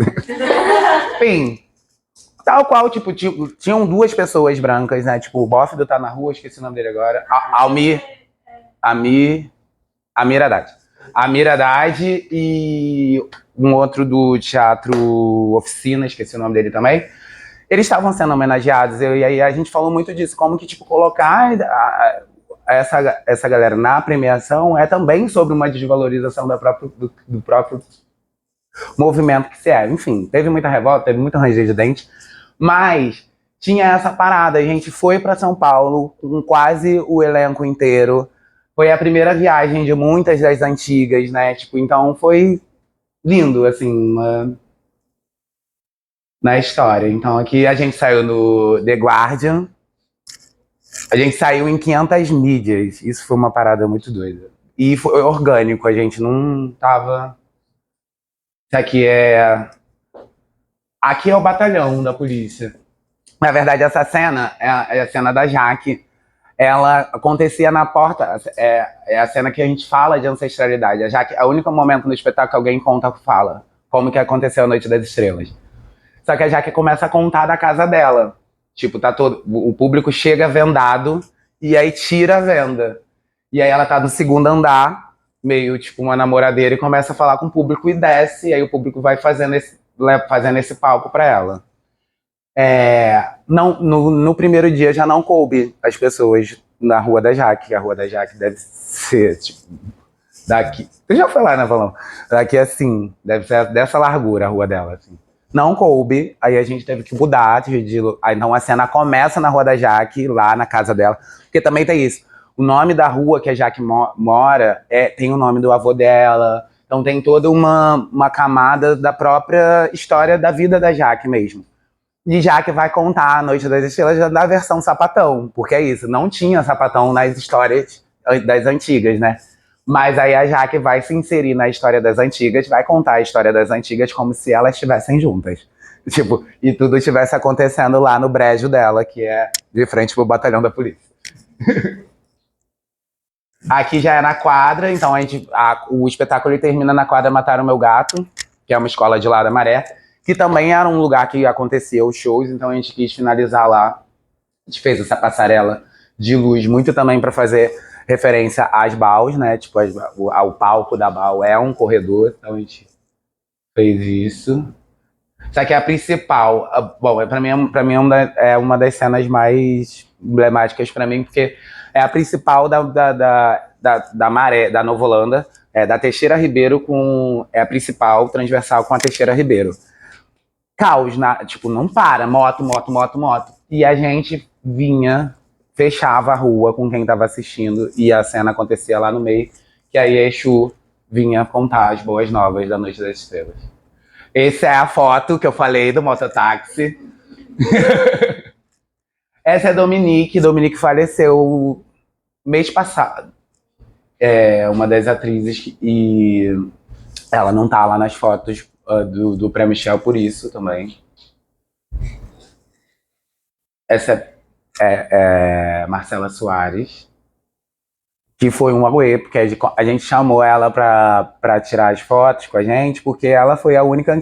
Enfim, tal qual, tipo, tinham 2 pessoas brancas, né, tipo, o bofe do Tá na Rua, esqueci o nome dele agora, Amir Haddad. Amir Haddad e um outro do Teatro Oficina, esqueci o nome dele também. Eles estavam sendo homenageados, e aí a gente falou muito disso, como que, tipo, colocar essa galera na premiação é também sobre uma desvalorização do próprio movimento que se é. Enfim, teve muita revolta, teve muito ranger de dente, mas tinha essa parada. A gente foi para São Paulo com quase o elenco inteiro. Foi a primeira viagem de muitas das antigas, né? Tipo, então foi lindo, assim, na história. Então aqui a gente saiu no The Guardian, a gente saiu em 500 mídias. Isso foi uma parada muito doida. E foi orgânico, a gente não tava... Aqui é o batalhão da polícia. Na verdade, essa cena é a cena da Jaque. Ela acontecia na porta, é a cena que a gente fala de ancestralidade. A Jaque é o único momento no espetáculo que alguém conta, fala como que aconteceu a Noite das Estrelas. Só que a Jaque começa a contar da casa dela. Tipo, o público chega vendado e aí tira a venda. E aí ela tá no 2º andar, meio tipo uma namoradeira e começa a falar com o público e desce, e aí o público vai fazendo esse palco pra ela. Não, no primeiro dia já não coube as pessoas na Rua da Jaque, que a Rua da Jaque deve ser, tipo, daqui. Você já foi lá, né, Valão? Daqui assim, deve ser dessa largura a rua dela, assim. Não coube, aí a gente teve que mudar, aí então a cena começa na Rua da Jaque, lá na casa dela, porque também tem isso. O nome da rua que a Jaque mora tem o nome do avô dela, então tem toda uma camada da própria história da vida da Jaque mesmo. E Jaque vai contar a Noite das Estrelas da versão sapatão, porque é isso, não tinha sapatão nas histórias das antigas, né? Mas aí a Jaque vai se inserir na história das antigas, vai contar a história das antigas como se elas estivessem juntas. Tipo, e tudo estivesse acontecendo lá no brejo dela, que é de frente pro batalhão da polícia. Aqui já é na quadra, então o espetáculo ele termina na quadra Mataram Meu Gato, que é uma escola de lá da Maré, que também era um lugar que acontecia os shows, então a gente quis finalizar lá. A gente fez essa passarela de luz muito também para fazer referência às BAUs, né? Tipo, o palco da BAU é um corredor, então a gente fez isso. Só que a principal, bom, para mim é uma das cenas mais emblemáticas para mim, porque é a principal da Maré, da Nova Holanda, da Teixeira Ribeiro é a principal transversal com a Teixeira Ribeiro. Caos, tipo, não para, moto. E a gente fechava a rua com quem tava assistindo e a cena acontecia lá no meio, que aí a Exu vinha contar as boas novas da Noite das Estrelas. Essa é a foto que eu falei do mototáxi. Essa é Dominique. Dominique faleceu mês passado. É uma das atrizes e ela não tá lá nas fotos do Prêmio Michel por isso também. Essa é Marcela Soares, que foi um auê, porque a gente chamou ela pra tirar as fotos com a gente, porque ela foi a única.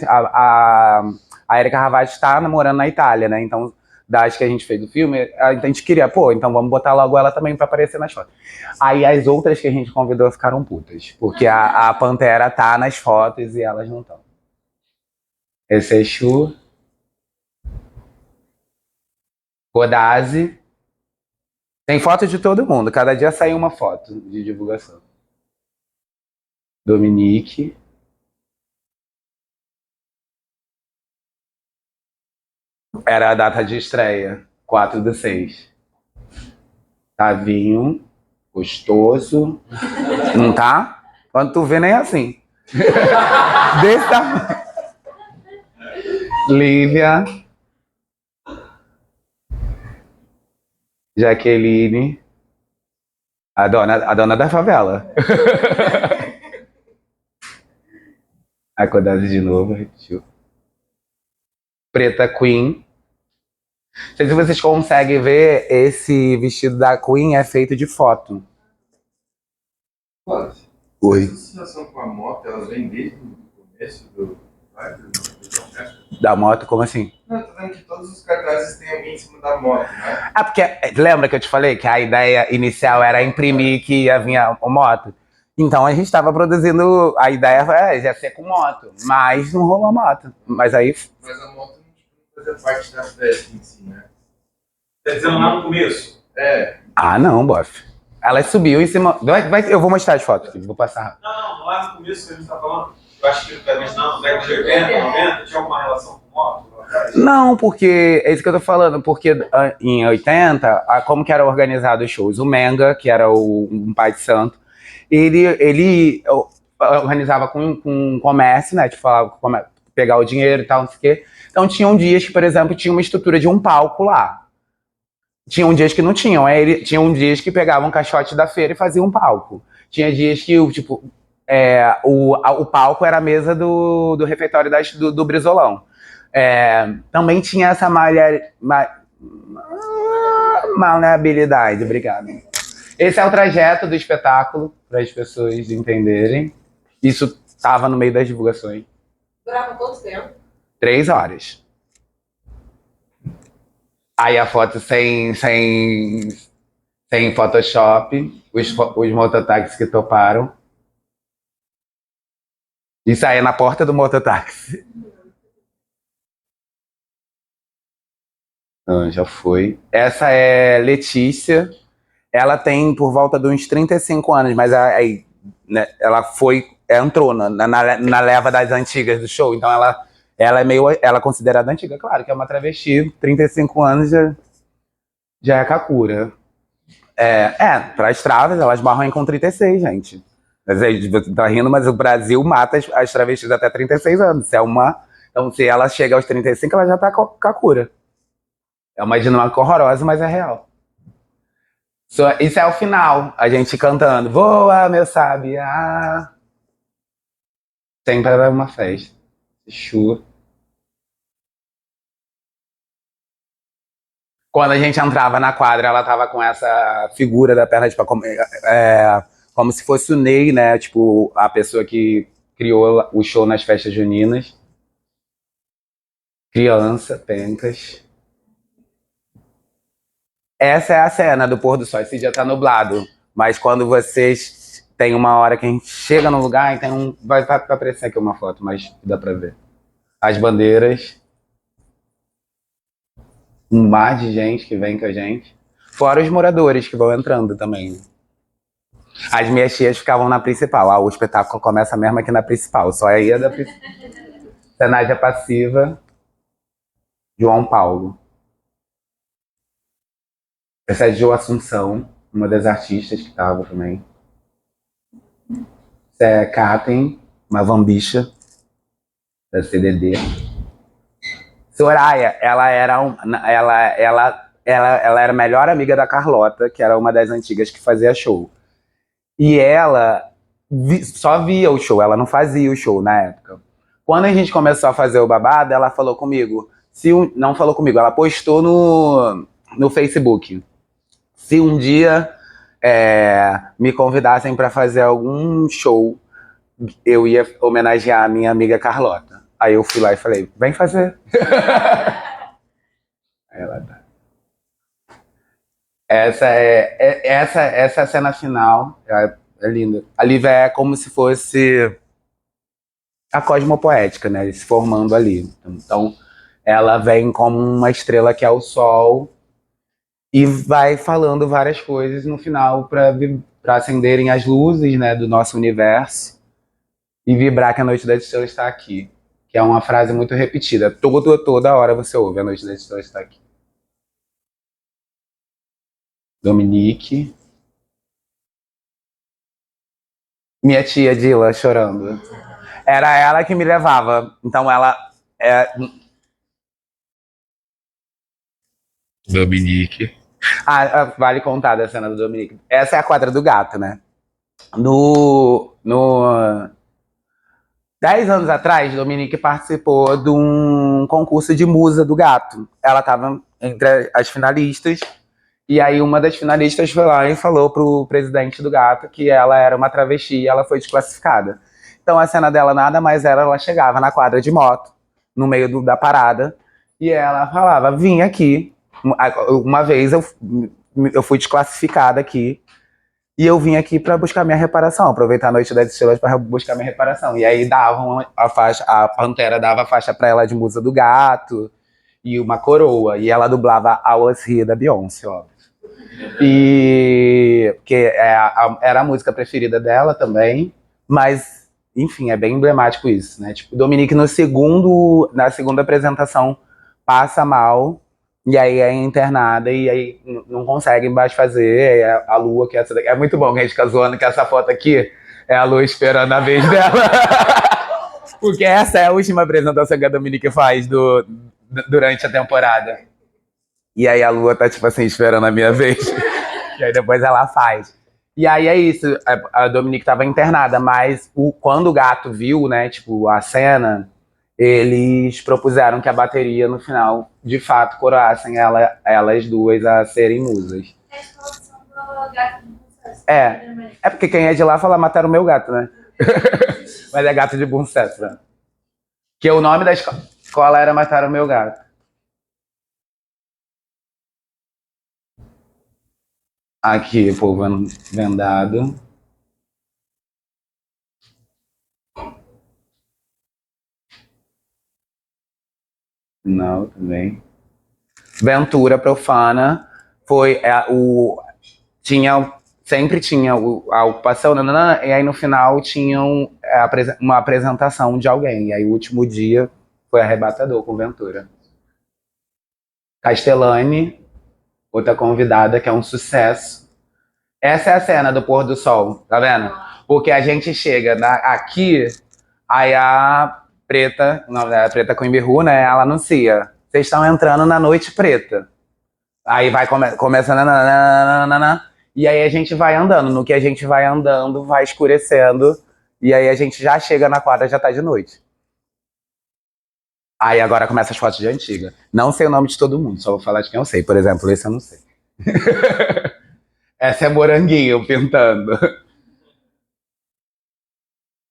A Erika Ravaz está namorando na Itália, né? Então, das que a gente fez do filme, a gente queria, então vamos botar logo ela também pra aparecer nas fotos. Aí as outras que a gente convidou ficaram putas, porque a Pantera tá nas fotos e elas não estão. Esse é Exu. Godazzi. Tem foto de todo mundo, cada dia sai uma foto de divulgação. Dominique. Era a data de estreia, 4/6. Tavinho, gostoso. Não tá? Quando tu vê, nem assim. Desse tamanho. Lívia. Jaqueline. A dona da favela. Acordado de novo, repetiu. Preta Queen. Não sei se vocês conseguem ver, esse vestido da Queen é feito de foto. Wallace, Oi. essa associação com a moto, elas vêm desde o começo do processo? Da moto, como assim? Não, eu tô vendo que todos os cartazes têm alguém em cima da moto, né? Porque lembra que eu te falei que a ideia inicial era imprimir que ia vir a moto? Então a gente estava produzindo, a ideia ia ser com moto, mas não rolou moto. Mas aí. Mas a moto não fazia parte da festa em si, né? Tá dizendo lá no começo? Ah, não, bof. Ela subiu em cima. Eu vou mostrar as fotos, vou passar. Não, lá no começo que a gente tá falando. Eu acho que ele tá imaginando, década de 80, 90, tinha alguma relação com moto? Não, porque é isso que eu tô falando, porque em 80, como que era organizado os shows? O Menga, que era um pai de santo, ele organizava com comércio, né? Tipo, falava pegar o dinheiro e tal, não sei o quê. Então tinham dias que, por exemplo, tinha uma estrutura de um palco lá. Tinham dias que não tinham. Tinham dias que pegavam um caixote da feira e faziam um palco. Tinha dias que, o palco era a mesa do refeitório do Brizolão. Também tinha essa maleabilidade, obrigado. Esse é o trajeto do espetáculo, para as pessoas entenderem. Isso estava no meio das divulgações. Durava quanto tempo? 3 horas. Aí a foto sem Photoshop, os mototáxis que toparam. Isso aí é na porta do mototáxi. Ah, já foi. Essa é Letícia. Ela tem por volta de uns 35 anos, mas aí, né, ela entrou na leva das antigas do show, então ela é meio, ela é considerada antiga, claro, que é uma travesti, 35 anos já é Kakura. Para as travas, elas barram com 36, gente. Mas aí, você tá rindo, mas o Brasil mata as travestis até 36 anos. Então, se ela chega aos 35, ela já tá Kakura. É uma dinâmica horrorosa, mas é real. Isso é o final, a gente cantando Voa, meu sabiá. Sempre era uma festa. Chu. Quando a gente entrava na quadra, ela tava com essa figura da perna, tipo, como se fosse o Ney, né? Tipo, a pessoa que criou o show nas festas juninas. Criança, pencas. Essa é a cena do pôr do sol. Esse dia tá nublado. Mas quando vocês tem uma hora que a gente chega no lugar e tem um. Vai aparecer aqui uma foto, mas dá pra ver. As bandeiras. Um mar de gente que vem com a gente. Fora os moradores que vão entrando também. As minhas tias ficavam na principal. O espetáculo começa mesmo aqui na principal. Só aí é da principal. Cenária passiva. João Paulo. Essa é Jo Assunção, uma das artistas que estava também. Essa é Katen, uma vambicha da CDD. Soraya, ela era a melhor amiga da Carlota, que era uma das antigas que fazia show. E ela só via o show, ela não fazia o show na época. Quando a gente começou a fazer o babado, ela falou comigo. Não falou comigo, ela postou no Facebook. Se um dia me convidassem para fazer algum show, eu ia homenagear a minha amiga Carlota. Aí eu fui lá e falei, vem fazer. Aí ela tá. Essa cena final é linda. A Lívia é como se fosse a cosmopoética, né? Se formando ali. Então, ela vem como uma estrela que é o sol e vai falando várias coisas no final para acenderem as luzes, né, do nosso universo e vibrar que a noite da estrela está aqui. Que é uma frase muito repetida. Toda hora você ouve a noite da estrela está aqui. Dominique. Minha tia Dila chorando. Era ela que me levava. Então ela. Dominique. Vale contar da cena do Dominique. Essa é a quadra do gato, né? No 10 anos atrás, Dominique participou de um concurso de musa do gato. Ela estava entre as finalistas. E aí uma das finalistas foi lá e falou pro presidente do gato que ela era uma travesti e ela foi desclassificada. Então a cena dela nada mais era, ela chegava na quadra de moto, no meio da parada, e ela falava, vim aqui, uma vez eu fui desclassificada aqui, e eu vim aqui para buscar minha reparação, aproveitar a Noite das Estrelas para buscar minha reparação. E aí davam a faixa, a Pantera dava a faixa para ela de musa do gato, e uma coroa, e ela dublava a Was Here da Beyoncé, ó. E que era a música preferida dela também, mas enfim, é bem emblemático isso, né? Tipo, Dominique na segunda apresentação passa mal e aí é internada e aí não consegue mais fazer a Lua, que essa daqui. É muito bom que a gente fica zoando que essa foto aqui é a Lua esperando a vez dela. Porque essa é a última apresentação que a Dominique faz durante a temporada. E aí a Lua tá, tipo assim, esperando a minha vez. E aí depois ela faz. E aí é isso, a Dominique tava internada, mas quando o gato viu, né, tipo, a cena, eles propuseram que a bateria, no final, de fato, coroassem elas duas a serem musas. É a escola do gato de Bussas. É porque quem é de lá fala mataram o meu gato, né? Mas é gato de Buncestra. Que o nome da escola era Mataram o Meu Gato. Aqui, povo vendado. Não, também. Ventura Profana foi sempre tinha a ocupação, nananã, e aí no final tinham uma apresentação de alguém. E aí o último dia foi arrebatador com Ventura. Castellani, outra convidada que é um sucesso. Essa é a cena do pôr do sol, tá vendo? Porque a gente chega aqui, aí a Preta, o nome dela é Preta Coimbiru, né? Ela anuncia. Vocês estão entrando na noite preta. Aí vai começa nananana, e aí a gente vai andando. No que a gente vai andando, vai escurecendo. E aí a gente já chega na quadra, já tá de noite. Aí agora começa as fotos de antiga. Não sei o nome de todo mundo, só vou falar de quem eu sei. Por exemplo, esse eu não sei. Essa é Moranguinho pintando.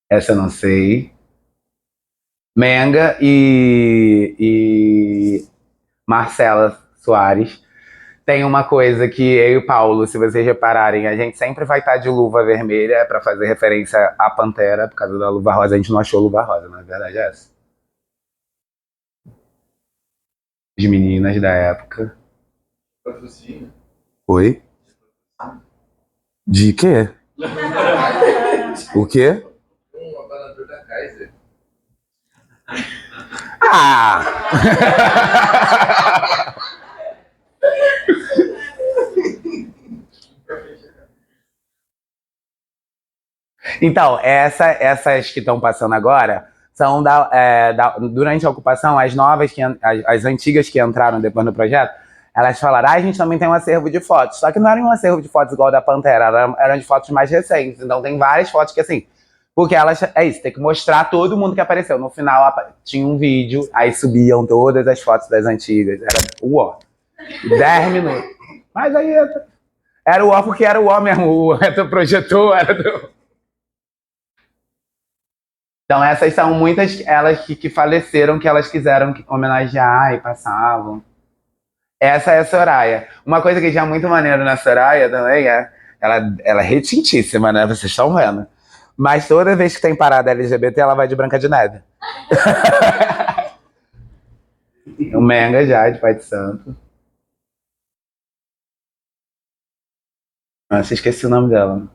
Essa eu não sei. Menga e Marcela Soares. Tem uma coisa que eu e o Paulo, se vocês repararem, a gente sempre vai estar de luva vermelha pra fazer referência à Pantera, por causa da luva rosa. A gente não achou luva rosa, na verdade é essa. As meninas da época. Patrocínio. Oi? De quê? O quê? Um abanador da Kaiser. Ah! Então, essas que estão passando agora são durante a ocupação, as novas, as antigas que entraram depois no projeto, elas falaram, a gente também tem um acervo de fotos. Só que não era um acervo de fotos igual da Pantera, eram de fotos mais recentes. Então tem várias fotos que assim, porque elas, é isso, tem que mostrar todo mundo que apareceu. No final tinha um vídeo, aí subiam todas as fotos das antigas. Era o ó. 10 minutos. Mas aí era o ó porque era o ó mesmo, o retroprojetor era do... Então essas são muitas, elas que faleceram, que elas quiseram homenagear e passavam. Essa é a Soraya. Uma coisa que já é muito maneiro na Soraya também ela é retintíssima, né? Vocês estão vendo. Mas toda vez que tem parada LGBT, ela vai de Branca de Neve. O Menga já, de Pai de Santo. Nossa, esqueci o nome dela.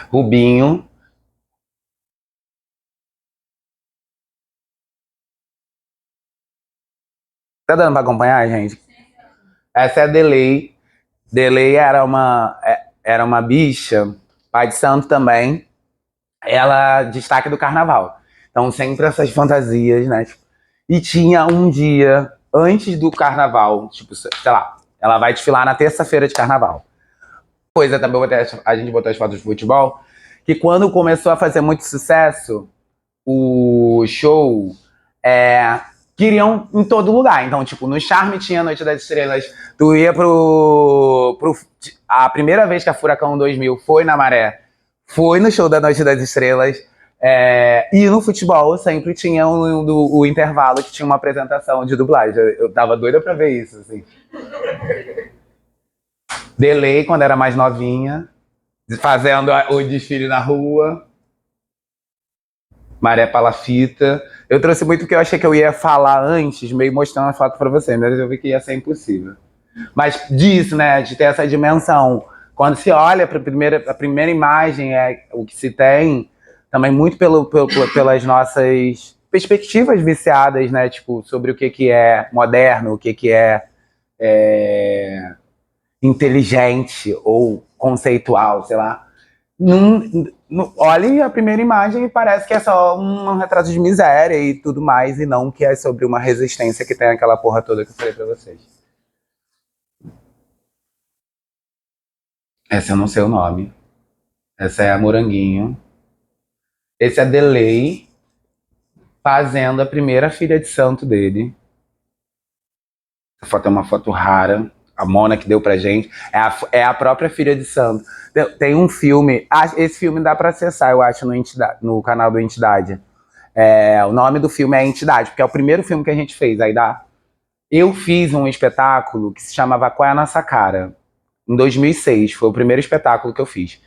Rubinho. Tá dando pra acompanhar, gente? Essa é a Delay. Delay era uma bicha, Pai de Santo também. Ela destaque do carnaval. Então sempre essas fantasias, né? E tinha um dia antes do carnaval, tipo, sei lá, ela vai desfilar na terça-feira de carnaval. Coisa também, a gente botou as fotos de futebol, que quando começou a fazer muito sucesso, o show, queriam em todo lugar. Então, tipo, no Charme tinha Noite das Estrelas, tu ia a primeira vez que a Furacão 2000 foi na Maré, foi no show da Noite das Estrelas, e no futebol sempre tinha o intervalo que tinha uma apresentação de dublagem. Eu tava doida pra ver isso, assim. Delay, quando era mais novinha, fazendo o desfile na rua. Maré Palafita. Eu trouxe muito porque eu achei que eu ia falar antes, meio mostrando a foto pra você, mas eu vi que ia ser impossível. Mas disso, né, de ter essa dimensão. Quando se olha para a primeira imagem, o que se tem, também muito pelas nossas perspectivas viciadas, né, tipo, sobre o que é moderno, o que é inteligente ou conceitual, sei lá. Olhe a primeira imagem e parece que é só um retrato de miséria e tudo mais, e não que é sobre uma resistência que tem aquela porra toda que eu falei pra vocês. Essa eu não sei o nome. Essa é a Moranguinho. Esse é Delay fazendo a primeira filha de santo dele. Essa foto é uma foto rara. A Mona que deu pra gente. É a própria filha de santo. Tem um filme. Esse filme dá pra acessar, eu acho, no canal do Entidade. O nome do filme é Entidade, porque é o primeiro filme que a gente fez. Aí dá. Eu fiz um espetáculo que se chamava Qual é a Nossa Cara? Em 2006. Foi o primeiro espetáculo que eu fiz.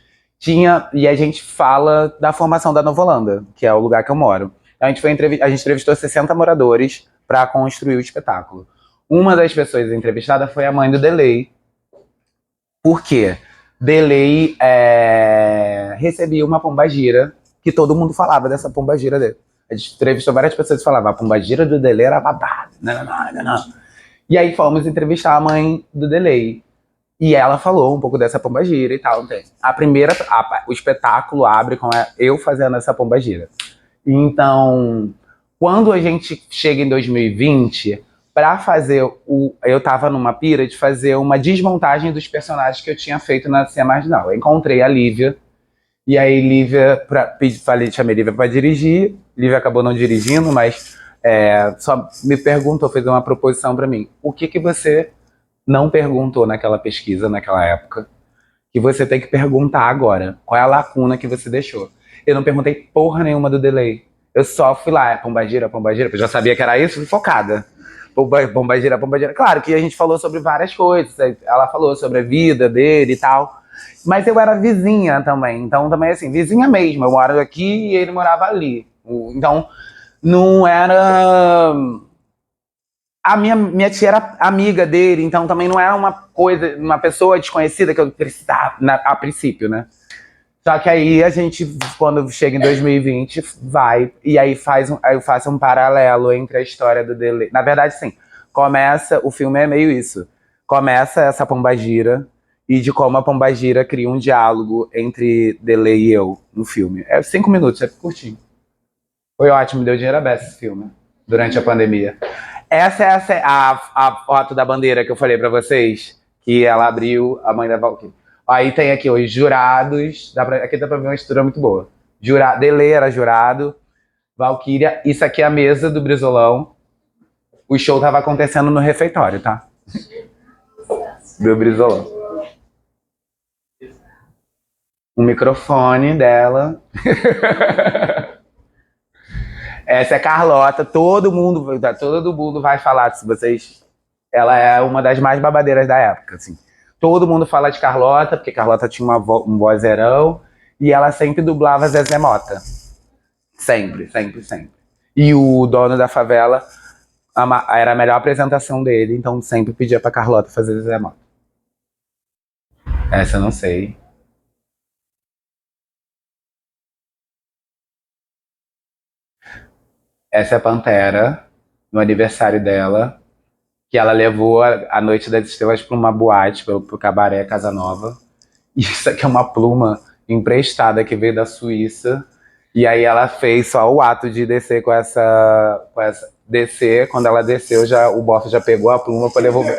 E a gente fala da formação da Nova Holanda, que é o lugar que eu moro. Então a gente entrevistou 60 moradores para construir o espetáculo. Uma das pessoas entrevistadas foi a mãe do Delay. Por quê? Delay recebia uma pombagira, que todo mundo falava dessa pombagira dele. A gente entrevistou várias pessoas e falava, a pombagira do Delay era babada. Não. E aí fomos entrevistar a mãe do Delay. E ela falou um pouco dessa pombagira e tal. O espetáculo abre com eu fazendo essa pombagira. Então, quando a gente chega em 2020, para fazer eu tava numa pira de fazer uma desmontagem dos personagens que eu tinha feito na Cia Marginal. Eu encontrei a Lívia, e aí chamei Lívia para dirigir. Lívia acabou não dirigindo, mas só me perguntou, fez uma proposição para mim. O que você não perguntou naquela pesquisa, naquela época, que você tem que perguntar agora? Qual é a lacuna que você deixou? Eu não perguntei porra nenhuma do Delay. Eu só fui lá, pombagira, porque eu já sabia que era isso, fui focada. Pombagira. Claro que a gente falou sobre várias coisas. Ela falou sobre a vida dele e tal. Mas eu era vizinha também. Então, também assim, vizinha mesmo. Eu moro aqui e ele morava ali. Então, não era... A minha tia era amiga dele, então também não era uma pessoa desconhecida que eu precisava, a princípio, né? Só que aí a gente, quando chega em 2020, vai, e aí eu faço um paralelo entre a história do Delay. Na verdade, sim, o filme é meio isso. Começa essa pombagira, e de como a pombagira cria um diálogo entre Delay e eu no filme. É 5 minutos, é curtinho. Foi ótimo, deu dinheiro a beça esse filme, durante a pandemia. Essa é a foto da bandeira que eu falei pra vocês, que ela abriu, a mãe da Valkyria. Aí tem aqui os jurados, aqui dá pra ver uma estrutura muito boa. Delay era jurado, Valkyria, isso aqui é a mesa do Brizolão. O show tava acontecendo no refeitório, tá? Do Brizolão. O microfone dela. Essa é Carlota, todo mundo vai falar se vocês. Ela é uma das mais babadeiras da época, assim. Todo mundo fala de Carlota, porque Carlota tinha um vozeirão, e ela sempre dublava Zezé Mota. Sempre. E o dono da favela era a melhor apresentação dele, então sempre pedia pra Carlota fazer Zezé Mota. Essa eu não sei. Essa é a Pantera, no aniversário dela, que ela levou a Noite das Estrelas para uma boate, pro cabaré Casa Nova. E isso aqui é uma pluma emprestada que veio da Suíça. E aí ela fez só o ato de descer com essa descer. Quando ela desceu, o bofe já pegou a pluma para devolver.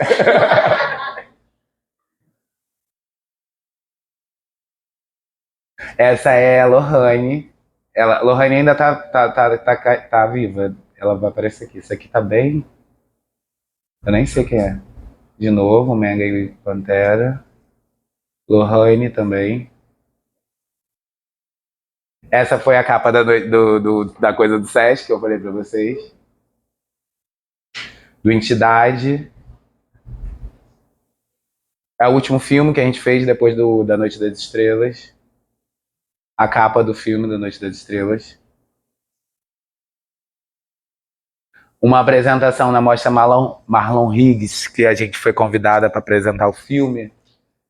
Essa é a Lohane. Lohane ainda tá viva. Ela vai aparecer aqui. Isso aqui tá bem... Eu nem sei quem é. De novo, Mega e Pantera. Lohane também. Essa foi a capa da coisa do SESC que eu falei pra vocês. Do Entidade. É o último filme que a gente fez depois da Noite das Estrelas. A capa do filme da Noite das Estrelas. Uma apresentação na mostra Marlon Higgs, que a gente foi convidada para apresentar o filme.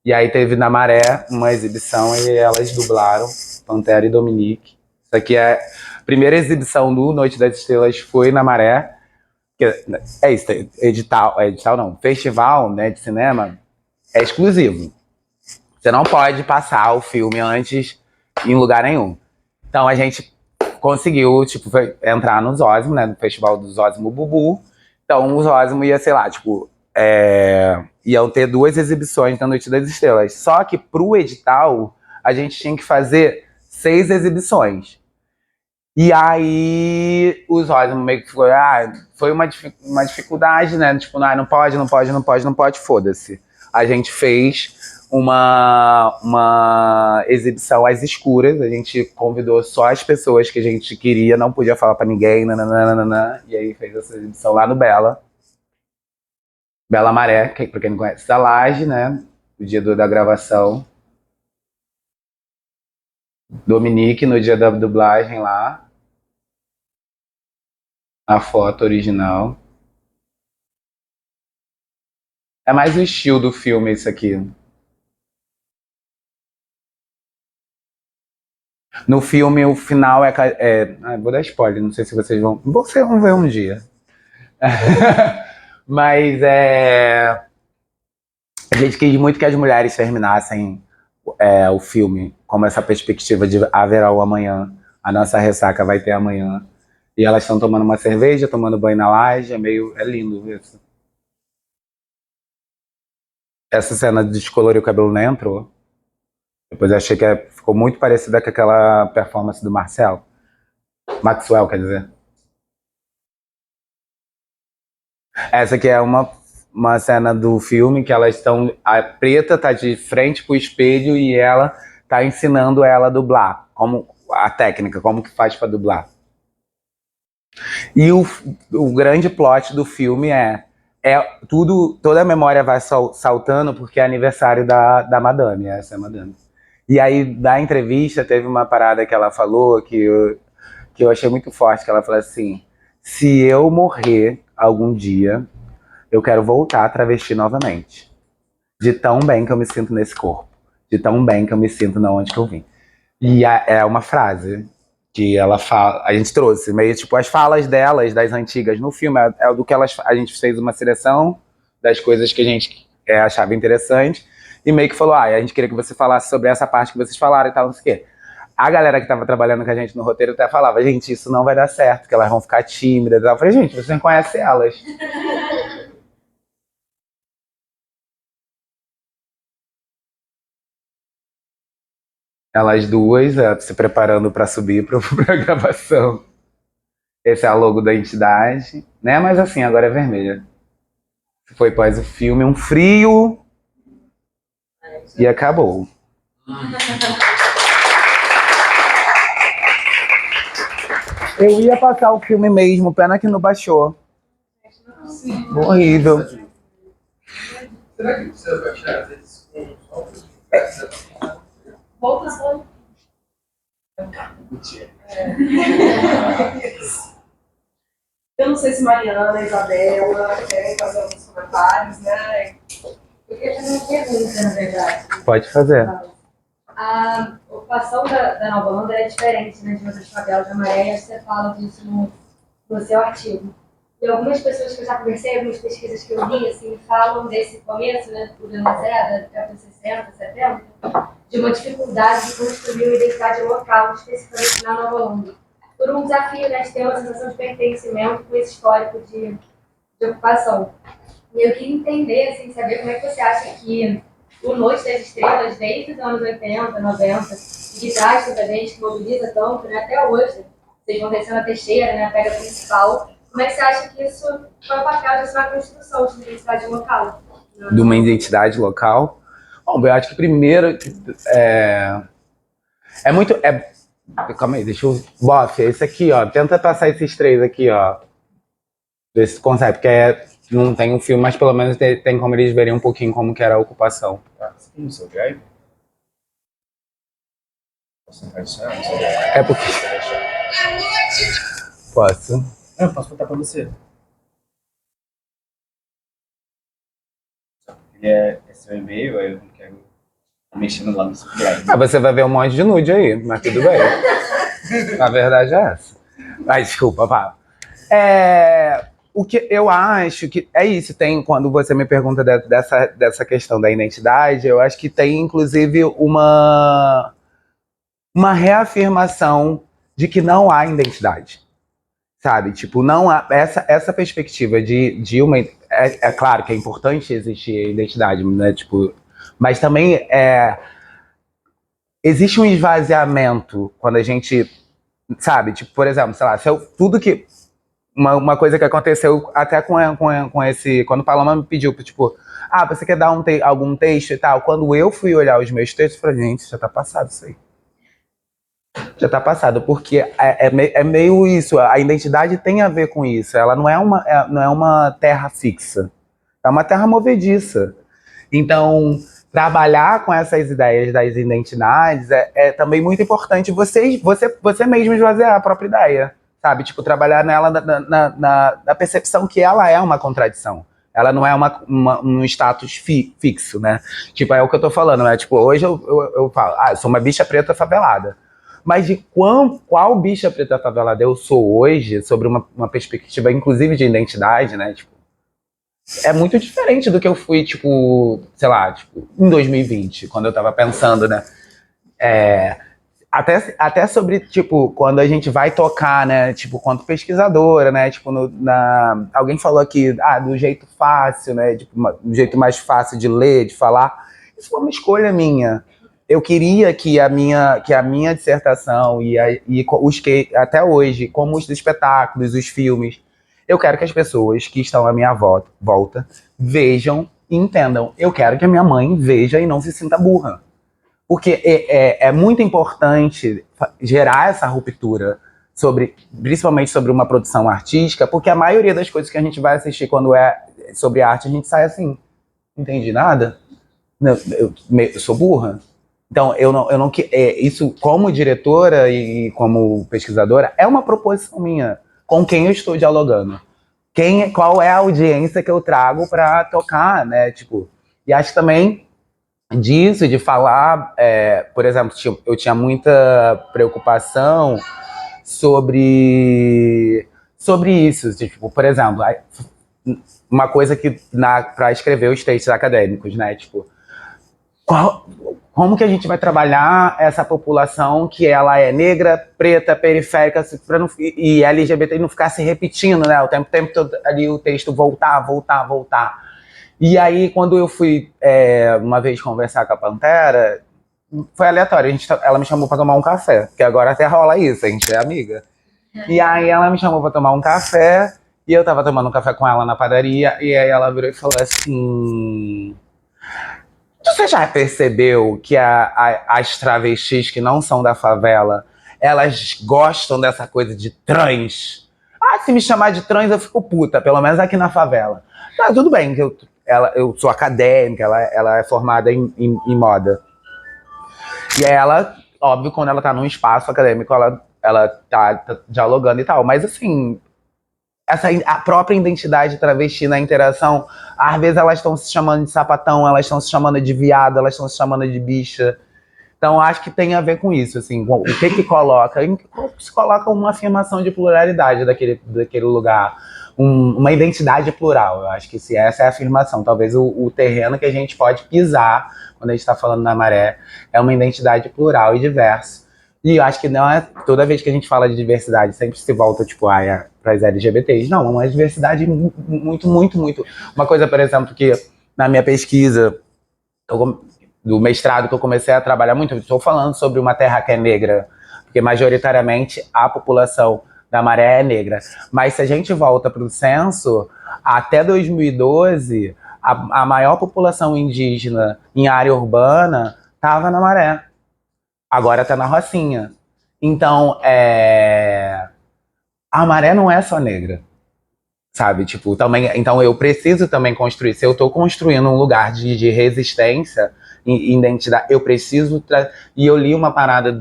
E aí teve na Maré uma exibição e elas dublaram, Pantera e Dominique. Isso aqui é a primeira exibição do Noite das Estrelas, foi na Maré. É isso, edital não, festival, né, de cinema é exclusivo. Você não pode passar o filme antes em lugar nenhum. Então a gente conseguiu, entrar no Zósimo, né, no festival do Zósimo Bubu. Então o Zósimo ia, sei lá, iam ter 2 exibições da Noite das Estrelas. Só que pro edital, a gente tinha que fazer 6 exibições. E aí o Zósimo meio que falou, foi uma dificuldade, né? Tipo, não pode, foda-se. A gente fez uma exibição às escuras, a gente convidou só as pessoas que a gente queria, não podia falar pra ninguém, nananana, e aí fez essa exibição lá no Bela Maré, que pra quem não conhece, da Laje, né, o dia da gravação. Dominique no dia da dublagem lá. a foto original. É mais o estilo do filme isso aqui. No filme, o final vou dar spoiler, não sei se vocês vão. Vocês vão ver um dia. Mas a gente quis muito que as mulheres terminassem o filme como essa perspectiva de haverá o amanhã. A nossa ressaca vai ter amanhã. E elas estão tomando uma cerveja, tomando banho na laje. É lindo isso. Essa cena de descolorir o cabelo não entrou. Depois eu achei que ficou muito parecida com aquela performance do Marcel. Maxwell, quer dizer. Essa aqui é uma cena do filme que elas estão. A Preta tá de frente pro espelho e ela tá ensinando ela a dublar. Como a técnica, como que faz pra dublar. E o grande plot do filme toda a memória vai saltando porque é aniversário da Madame, essa é a Madame. E aí, da entrevista, teve uma parada que ela falou que eu achei muito forte, que ela falou assim: se eu morrer algum dia, eu quero voltar a travesti novamente. De tão bem que eu me sinto nesse corpo. De tão bem que eu me sinto na onde que eu vim. E é uma frase que ela fala, a gente trouxe, meio tipo as falas delas, das antigas no filme, do que a gente fez uma seleção das coisas que a gente achava interessante, e meio que falou, a gente queria que você falasse sobre essa parte que vocês falaram e tal, não sei o quê. A galera que tava trabalhando com a gente no roteiro até falava, gente, isso não vai dar certo, que elas vão ficar tímidas e tal. Eu falei, gente, você não conhece elas. Elas duas se preparando para subir pra gravação. Esse é a logo da entidade, né? Mas assim, agora é vermelha. Foi pós o filme, um frio e acabou. Eu ia passar o filme mesmo, pena que não baixou. Horrível. Será que precisa baixar? Às vezes, Volta só. Eu não sei se Mariana, Isabela querem fazer alguns comentários, né? Eu queria fazer uma pergunta, na verdade. Pode fazer. A ocupação da Nova Holanda é diferente, né, de outras favelas da Maré, e você fala disso no seu artigo. E algumas pessoas que eu já conversei, algumas pesquisas que eu li, assim, falam desse começo, né, do Zé, da década de 60, 70, de uma dificuldade de construir uma identidade local, especificamente na Nova Holanda. Por um desafio, né, de ter uma sensação de pertencimento com esse histórico de ocupação. E eu queria entender, assim, saber como é que você acha que o Noite das Estrelas, desde os anos 80, 90, e que traz tanta gente, que mobiliza tanto, né, até hoje, vocês vão descendo a Teixeira, né, a pedra principal, como é que você acha que isso foi o papel disso na construção de uma identidade local? De uma identidade local? Bom, eu acho que primeiro é muito... calma aí, deixa eu... Bof, esse aqui, ó, tenta passar esses três aqui, ó, desse conceito, porque não tem um filme, mas pelo menos tem como eles verem um pouquinho como que era a ocupação. Você tem no seu drive? Posso encaixar no seu drive? É porque... Posso? Eu posso contar pra você. É seu e-mail, aí eu não quero mexendo lá no seu drive. Você vai ver um monte de nude aí, mas tudo bem. A verdade é essa. Mas desculpa, pá. O que eu acho que é isso, tem, quando você me pergunta dessa questão da identidade, eu acho que tem, inclusive, uma reafirmação de que não há identidade, sabe? Tipo, não há essa perspectiva de uma... É claro que é importante existir a identidade, né? Tipo, mas também existe um esvaziamento quando a gente, sabe? Tipo, por exemplo, sei lá, tudo que... Uma coisa que aconteceu até com esse... Quando o Paloma me pediu, tipo, você quer dar algum texto e tal? Quando eu fui olhar os meus textos, eu falei, gente, já tá passado isso aí. Já tá passado, porque é meio isso, a identidade tem a ver com isso. Ela não é uma terra fixa, é uma terra movediça. Então, trabalhar com essas ideias das identidades é também muito importante você mesmo esvaziar a própria ideia. sabe? Tipo, trabalhar nela na percepção que ela é uma contradição. Ela não é um status fixo, né? Tipo, é o que eu tô falando, né? Tipo, hoje eu falo, eu sou uma bicha preta favelada. Mas de qual bicha preta favelada eu sou hoje, sobre uma perspectiva, inclusive, de identidade, né? Tipo, é muito diferente do que eu fui, tipo, sei lá, tipo, em 2020, quando eu tava pensando, né? Até sobre, tipo, quando a gente vai tocar, né? Tipo, quanto pesquisadora, né? Tipo, alguém falou aqui, do jeito fácil, né? Tipo, do jeito mais fácil de ler, de falar. Isso foi uma escolha minha. Eu queria que a minha dissertação até hoje, como os espetáculos, os filmes, eu quero que as pessoas que estão à minha volta vejam e entendam. Eu quero que a minha mãe veja e não se sinta burra. Porque é muito importante gerar essa ruptura, principalmente sobre uma produção artística, porque a maioria das coisas que a gente vai assistir quando é sobre arte, a gente sai assim, não entendi nada, eu sou burra. Então, isso, como diretora e como pesquisadora, é uma proposição minha, com quem eu estou dialogando. Qual é a audiência que eu trago para tocar, né? Tipo, e acho também disso, de falar, por exemplo, eu tinha muita preocupação sobre isso. Tipo, por exemplo, uma coisa que para escrever os textos acadêmicos, né? Tipo, como que a gente vai trabalhar essa população que ela é negra, preta, periférica, e LGBT, e não ficar se repetindo, né? O tempo todo ali o texto voltar. E aí, quando eu fui uma vez conversar com a Pantera, foi aleatório. Ela me chamou pra tomar um café, porque agora até rola isso, a gente é amiga. E aí ela me chamou pra tomar um café, e eu tava tomando um café com ela na padaria, e aí ela virou e falou assim: você já percebeu que as travestis que não são da favela, elas gostam dessa coisa de trans? Se me chamar de trans eu fico puta, pelo menos aqui na favela. Tá, tudo bem, que eu sou acadêmica, ela é formada em moda. E ela, óbvio, quando ela tá num espaço acadêmico, ela tá dialogando e tal. Mas assim, a própria identidade travesti na interação, às vezes elas estão se chamando de sapatão, elas estão se chamando de viado, elas estão se chamando de bicha. Então acho que tem a ver com isso, assim, o que coloca? Se coloca uma afirmação de pluralidade daquele lugar, uma identidade plural. Eu acho que se essa é a afirmação, talvez o terreno que a gente pode pisar quando a gente está falando na Maré é uma identidade plural e diversa. E eu acho que não é toda vez que a gente fala de diversidade sempre se volta tipo para as LGBTs. Não, é uma diversidade muito, muito, muito. Uma coisa, por exemplo, que na minha pesquisa do mestrado que eu comecei a trabalhar muito, estou falando sobre uma terra que é negra, porque majoritariamente a população da Maré é negra. Mas se a gente volta para o censo, até 2012, a maior população indígena em área urbana estava na Maré. Agora está na Rocinha. Então, a Maré não é só negra, sabe? Tipo, também, então eu preciso também construir. Se eu estou construindo um lugar de resistência, identidade, eu preciso... E eu li uma parada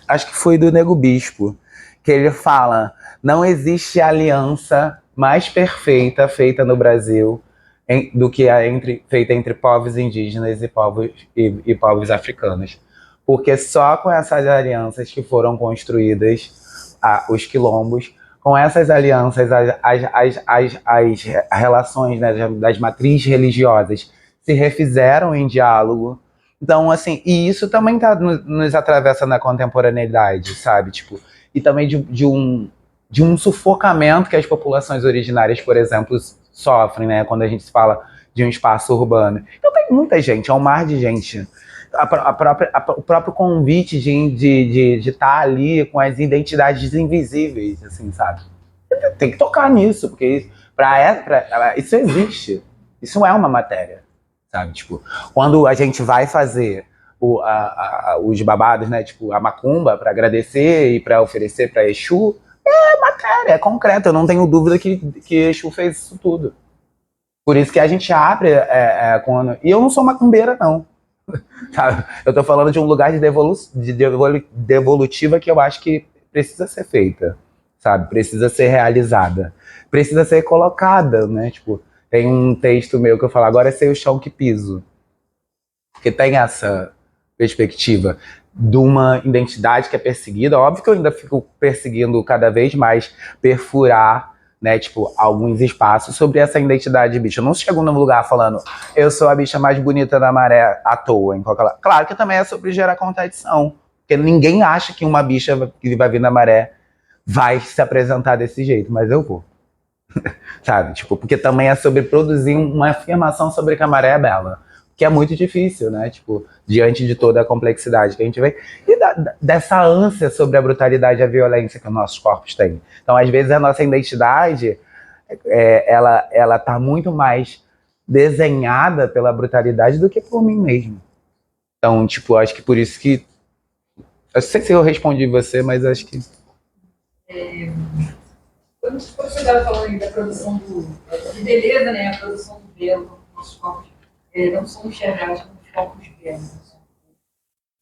acho que foi do Nego Bispo, que ele fala: não existe aliança mais perfeita feita no Brasil do que feita entre povos indígenas e povos africanos. Porque só com essas alianças que foram construídas, os quilombos, com essas alianças, as relações, né, das matrizes religiosas se refizeram em diálogo. Então, assim, e isso também nos atravessa na contemporaneidade, sabe? Tipo, e também de um sufocamento que as populações originárias, por exemplo, sofrem, né? Quando a gente fala de um espaço urbano. Então tem muita gente, é um mar de gente. O próprio convite de estar ali com as identidades invisíveis, assim, sabe? Tem que tocar nisso, porque isso existe. Isso é uma matéria, sabe? Tipo, quando a gente vai fazer os babados, né? Tipo, a macumba, para agradecer e para oferecer para Exu, é matéria, é concreto. Eu não tenho dúvida que Exu fez isso tudo. Por isso que a gente abre quando... E eu não sou macumbeira, não. Sabe? Eu tô falando de um lugar de devolutiva que eu acho que precisa ser feita, sabe? Precisa ser realizada. Precisa ser colocada, né? Tipo, tem um texto meu que eu falo, agora é ser o chão que piso. Porque tem essa perspectiva de uma identidade que é perseguida. Óbvio que eu ainda fico perseguindo cada vez mais perfurar, né, tipo, alguns espaços sobre essa identidade de bicha. Eu não chego num lugar falando eu sou a bicha mais bonita da maré à toa. Em qualquer... Claro que também é sobre gerar contradição. Porque ninguém acha que uma bicha que vai vir na maré vai se apresentar desse jeito, mas eu vou. Sabe? Tipo, porque também é sobre produzir uma afirmação sobre que a maré é bela. Que é muito difícil, né? Tipo, diante de toda a complexidade que a gente vê. E dessa ânsia sobre a brutalidade e a violência que os nossos corpos têm. Então, às vezes, a nossa identidade, ela tá muito mais desenhada pela brutalidade do que por mim mesmo. Então, tipo, acho que por isso que... Eu não sei se eu respondi você, mas acho que... Quando você estava falando aí da produção de beleza, né? A produção do belo, nossos corpos não são enxergados como corpos belos.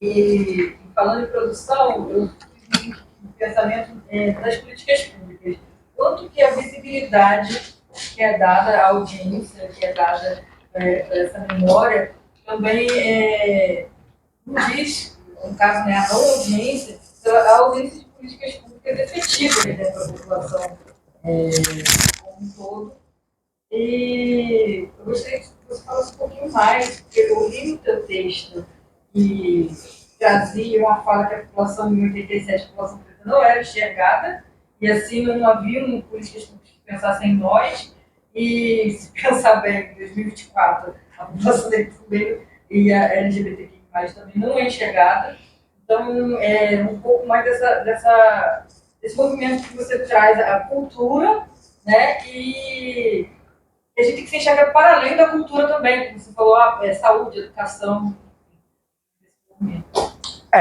E falando em produção, eu tive um pensamento das políticas públicas. Quanto que a visibilidade que é dada à audiência, que é dada para essa memória, também nos diz, no caso, né, a não audiência, a ausência de políticas públicas efetivas dentro da população como um todo. E eu gostaria que você falasse um pouquinho mais, porque eu li no teu texto que trazia uma fala que a população em 87, a população preta não era enxergada, e assim não havia políticas públicas que pensassem em nós, e se pensar bem, em 2024, a população negra e a LGBTQI+, também não é enxergada. Então, um pouco mais desse movimento que você traz, a cultura, né, e a gente tem que se enxergar para além da cultura também, como você falou, saúde, educação.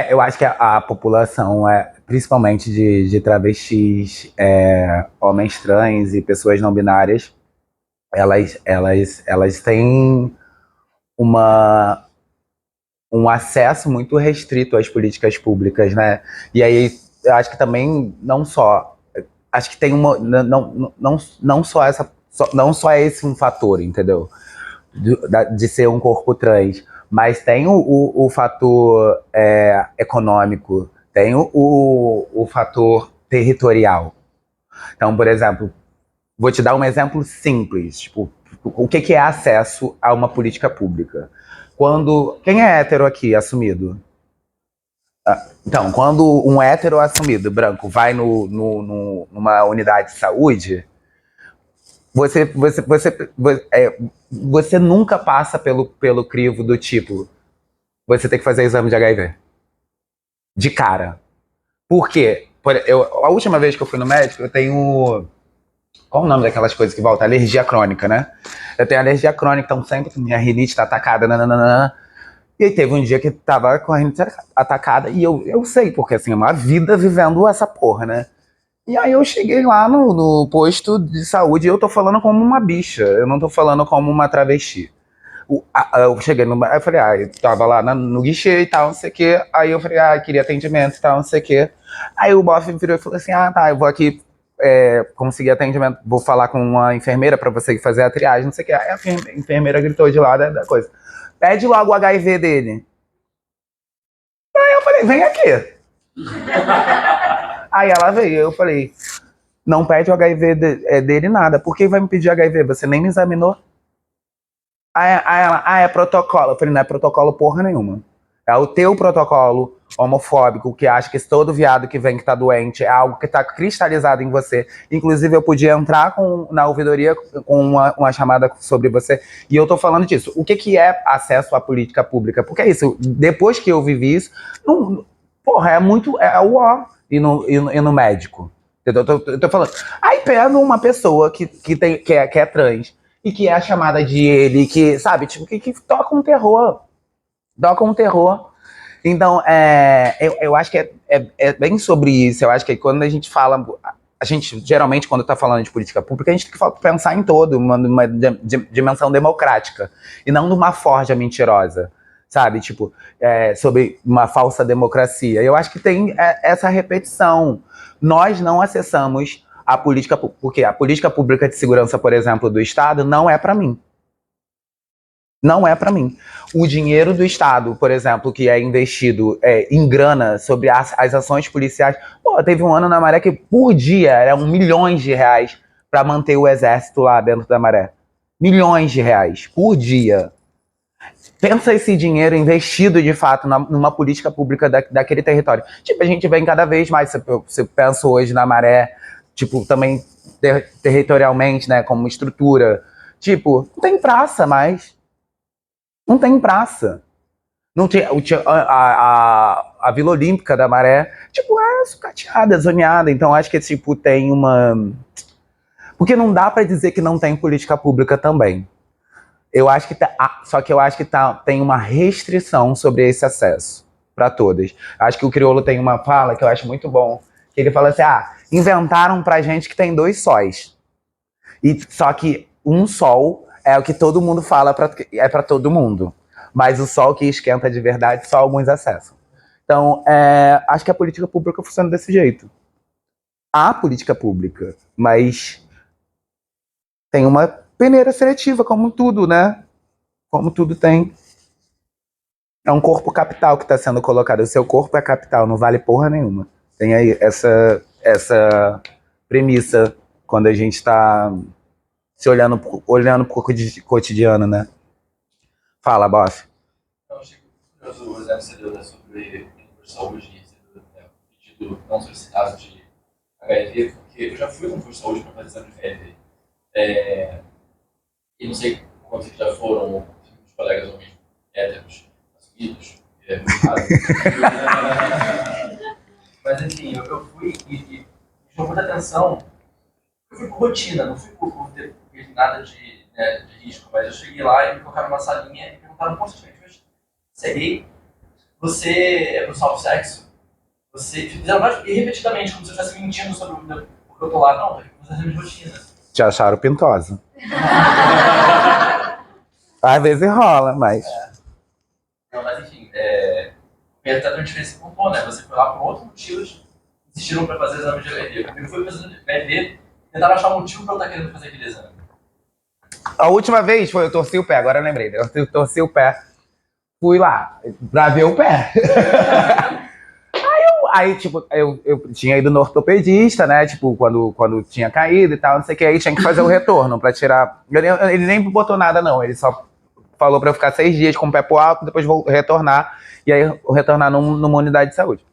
Eu acho que a população, principalmente de travestis, homens trans e pessoas não binárias, elas têm um acesso muito restrito às políticas públicas, né? E aí, eu acho que também, não só... Acho que tem uma... Não só esse um fator, entendeu? De ser um corpo trans, mas tem o fator econômico, tem o fator territorial. Então, por exemplo, vou te dar um exemplo simples, tipo, o que é acesso a uma política pública? Quem é hétero aqui, assumido? Então, quando um hétero assumido, branco, vai numa unidade de saúde, você nunca passa pelo crivo do tipo, você tem que fazer exame de HIV. De cara. Por quê? A última vez que eu fui no médico, eu tenho... Qual o nome daquelas coisas que volta? Alergia crônica, né? Eu tenho alergia crônica, então sempre minha rinite tá atacada, nananana. E aí teve um dia que tava com a rinite atacada, e eu sei, porque assim, é uma vida vivendo essa porra, né? E aí eu cheguei lá no posto de saúde e eu tô falando como uma bicha, eu não tô falando como uma travesti. Eu cheguei eu falei, eu tava lá no guichê e tal, não sei o quê. Aí eu falei, queria atendimento e tal, não sei o quê. Aí o bofe virou e falou assim, tá, eu vou aqui conseguir atendimento, vou falar com uma enfermeira pra você fazer a triagem, não sei o quê. Aí a enfermeira gritou de lá da coisa, pede logo o HIV dele. Aí eu falei, vem aqui. Aí ela veio, eu falei, não pede o HIV dele nada, por que vai me pedir HIV? Você nem me examinou? Aí ela, é protocolo. Eu falei, não é protocolo porra nenhuma. É o teu protocolo homofóbico que acha que todo viado que vem que tá doente é algo que tá cristalizado em você. Inclusive, eu podia entrar na ouvidoria com uma chamada sobre você. E eu tô falando disso. O que é acesso à política pública? Porque é isso. Depois que eu vivi isso, porra, é muito... É o ó. E no médico. Eu tô falando. Aí pega uma pessoa que é trans e que é chamada de ele, que, sabe, tipo, que toca um terror. Toca um terror. Então, eu acho que é bem sobre isso. Eu acho que quando a gente fala... A gente, geralmente, quando tá falando de política pública, a gente tem que pensar em todo, uma dimensão democrática. E não numa forja mentirosa. sabe? Tipo, sobre uma falsa democracia. Eu acho que tem essa repetição. Nós não acessamos a política, porque a política pública de segurança, por exemplo, do Estado, não é para mim. Não é para mim. O dinheiro do Estado, por exemplo, que é investido em grana sobre as ações policiais. Pô, teve um ano na Maré que por dia eram milhões de reais para manter o exército lá dentro da Maré. Milhões de reais por dia. Pensa esse dinheiro investido de fato numa política pública daquele território. Tipo, a gente vem cada vez mais, você pensa hoje na Maré, tipo, também territorialmente, né, como estrutura. Tipo, não tem praça mais. Não tem praça. Não tinha, a Vila Olímpica da Maré, tipo, é sucateada, zoneada. Então, acho que, tipo, tem uma... Porque não dá para dizer que não tem política pública também. Eu acho que só que eu acho que tem uma restrição sobre esse acesso para todas. Acho que o Criolo tem uma fala que eu acho muito bom, que ele fala assim, inventaram pra gente que tem 2 sóis. Só que um sol é o que todo mundo fala para todo mundo. Mas o sol que esquenta de verdade, só alguns acessam. Então, acho que a política pública funciona desse jeito. Há política pública, mas tem uma peneira seletiva, como tudo, né? Como tudo tem. É um corpo capital que está sendo colocado. O seu corpo é capital, não vale porra nenhuma. Tem aí essa premissa quando a gente está se olhando pro cotidiano, né? Fala, boss. Eu achei curioso o exemplo que você deu, né, sobre saúde e pedido não solicitado de HIV, porque eu já fui no posto de saúde para fazer exame de HIV. E não sei quantos que já foram os colegas homens héteros assumidos, é muito raro. Mas enfim, eu fui e me chamou muita atenção. Eu fui por rotina, não fui por ter nada de risco, mas eu cheguei lá e me colocaram numa salinha e perguntaram constantemente: você é gay? Você é profissional do sexo? Você fizeram repetidamente, como se eu estivesse mentindo sobre porque eu tô lá. Não, você é de rotina. Te acharam pintosa. Às vezes rola, mas... Não, mas enfim, foi até uma diferença com o né? Você foi lá por outros motivos, insistiram para fazer exame de HIV. Comigo foi fazendo HIV, tentaram achar um motivo para eu estar querendo fazer aquele exame. A última vez eu torci o pé, agora eu lembrei. Eu torci o pé. Fui lá pra ver o pé. Aí, tipo, eu tinha ido no ortopedista, né? Tipo, quando tinha caído e tal, não sei o que. Aí tinha que fazer o retorno pra tirar... Ele nem botou nada, não. Ele só falou pra eu ficar 6 dias com o pé pro alto, depois vou retornar. E aí, retornar numa unidade de saúde.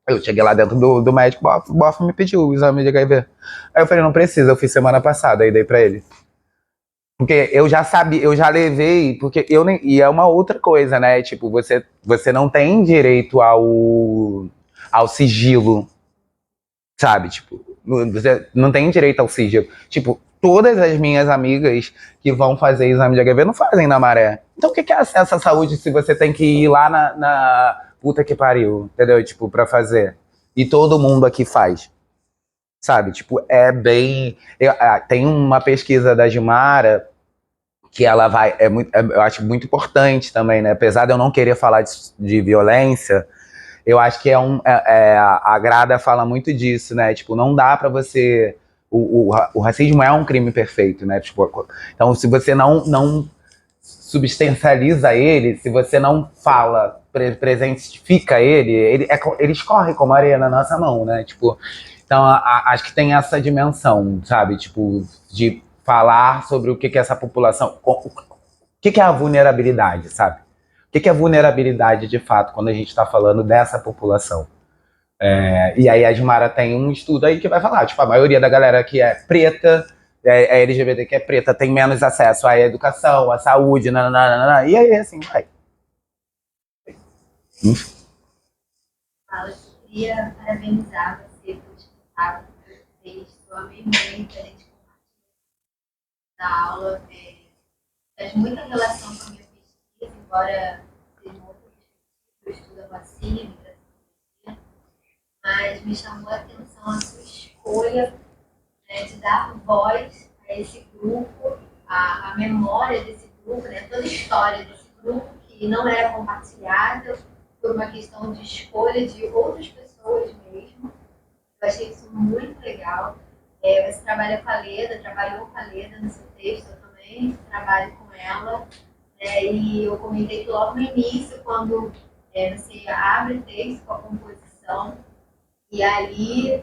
Eu cheguei lá dentro do médico, o bof me pediu o exame de HIV. Aí eu falei, não precisa, eu fiz semana passada, aí dei pra ele. Porque eu já sabia, eu já levei, porque e é uma outra coisa, né? Tipo, você não tem direito ao sigilo, sabe? Tipo, você não tem direito ao sigilo. Tipo, todas as minhas amigas que vão fazer exame de HIV não fazem na Maré. Então o que é acesso à saúde se você tem que ir lá na puta que pariu, entendeu? Tipo, pra fazer. E todo mundo aqui faz. Sabe? Tipo, é bem... tem uma pesquisa da Gilmara que ela vai... eu acho muito importante também, né? Apesar de eu não querer falar de violência, eu acho que a Grada fala muito disso, né? Tipo, não dá pra você... O racismo é um crime perfeito, né? Tipo, então, se você não substancializa ele, se você não fala, presentifica ele escorre como areia na nossa mão, né? Tipo, então, acho que tem essa dimensão, sabe? Tipo, de falar sobre o que é essa população, o que é a vulnerabilidade, sabe? O que é vulnerabilidade de fato quando a gente está falando dessa população? E aí a Gilmara tem um estudo aí que vai falar, tipo, a maioria da galera que é preta, é LGBT que é preta, tem menos acesso à educação, à saúde, nananana, e aí assim vai. Eu queria parabenizar você por escutar o que você fez. Eu amei muito a gente compartilhar da aula. Faz muita relação com a minha pesquisa, embora seja uma outra perspectiva, eu estudo a vacina, migração, mas me chamou a atenção a sua escolha, né, de dar voz a esse grupo, a memória desse grupo, né, toda a história desse grupo que que não era compartilhada por uma questão de escolha de outras pessoas mesmo. Eu achei isso muito legal. Você trabalha com a Leda, trabalhou com a Leda no seu texto, eu também trabalho com ela. E eu comentei que logo no início, quando você abre o texto com a composição, e ali eu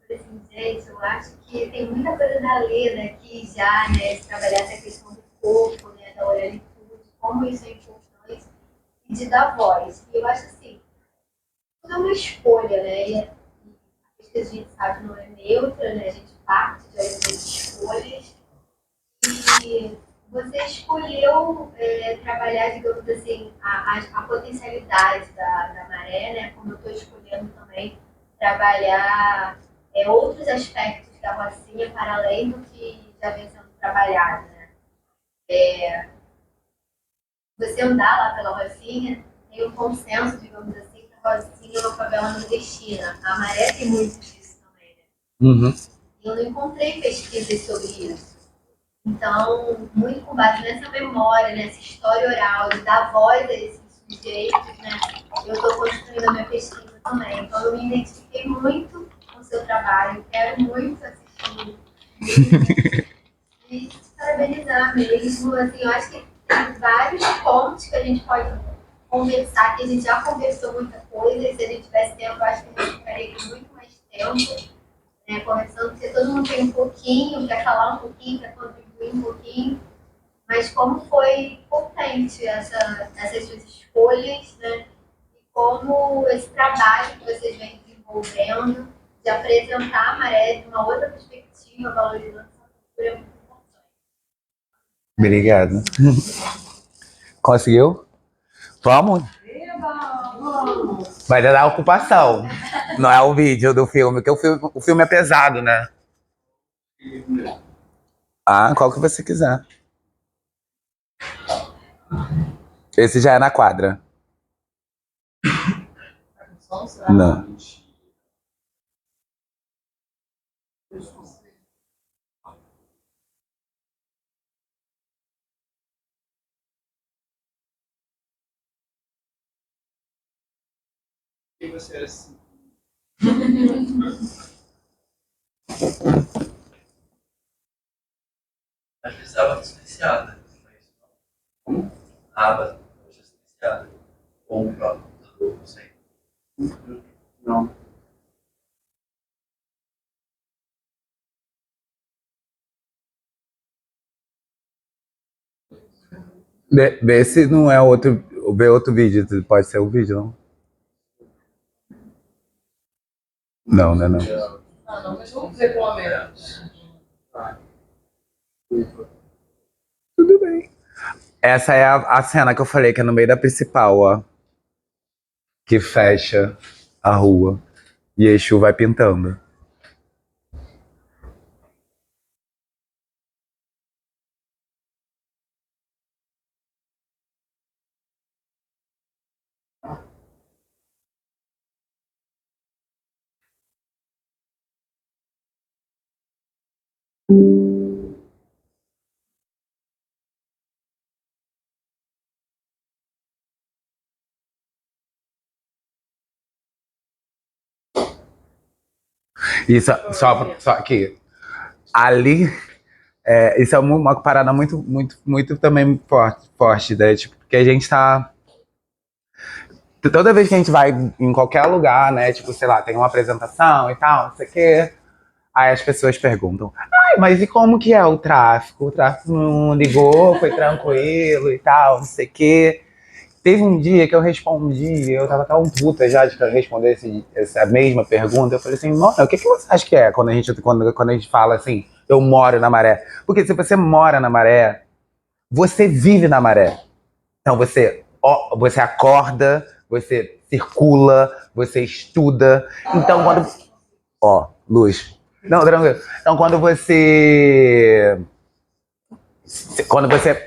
falei assim, gente, eu acho que tem muita coisa da Leda aqui já, né, de trabalhar essa questão do corpo, né, da oralitude, como isso é importante, e de dar voz. E eu acho assim, tudo é uma escolha, né, e a pesquisa, a gente sabe, não é neutra, né, a gente parte de algumas escolhas, e você escolheu trabalhar, digamos assim, a potencialidade da maré, né, como eu estou escolhendo também trabalhar outros aspectos da Rocinha para além do que já vem sendo trabalhado, né? Você andar lá pela Rocinha tem um consenso, digamos assim, que a Rocinha é uma favela nordestina. A Maré tem muito disso também, né? Uhum. E eu não encontrei pesquisas sobre isso. Então, muito com base nessa memória, nessa história oral, de dar voz a esses sujeitos, né? Eu estou construindo a minha pesquisa também. Então, eu me identifiquei muito com o seu trabalho, quero muito assistir. E parabenizar mesmo. Assim, eu acho que tem vários pontos que a gente pode conversar, que a gente já conversou muita coisa, e se a gente tivesse tempo, eu acho que a gente ficaria aqui muito mais tempo, né, conversando, porque todo mundo tem um pouquinho, quer falar um pouquinho, quer contribuir um pouquinho. Mas como foi potente essas suas escolhas, né? E como esse trabalho que vocês vêm desenvolvendo, de apresentar a Maré de uma outra perspectiva, valorizando essa cultura, é muito importante. Obrigado. Conseguiu? Vamos? Vai dar ocupação. Não é o vídeo do filme, porque o filme é pesado, né? Ah, qual que você quiser. Esse já é na quadra. Não. E você era assim? Às vezes a aba silenciada. A aba silenciada. Ou um próprio computador, não sei. Não. Vê se não é outro. Vê outro vídeo. Pode ser o vídeo, não? Não, não é não. Ah, não, mas vamos ver pelo menos. Tudo bem. Essa é a cena que eu falei, que é no meio da principal, ó. Que fecha a rua. E Exu vai pintando. Isso, só que ali, isso é uma parada muito, muito, muito também forte, né? Tipo, porque a gente tá. Toda vez que a gente vai em qualquer lugar, né? Tipo, sei lá, tem uma apresentação e tal, não sei o quê. Aí as pessoas perguntam: ai, mas e como que é o tráfico? O tráfico não ligou, foi tranquilo e tal, não sei o quê. Teve um dia que eu respondi, eu tava tão puta já de responder essa mesma pergunta. Eu falei assim, mano, o que você acha que é quando a gente fala assim, eu moro na maré? Porque se você mora na maré, você vive na maré. Então você acorda, você circula, você estuda. Então quando... Ó, luz. Não, tranquilo. Então quando você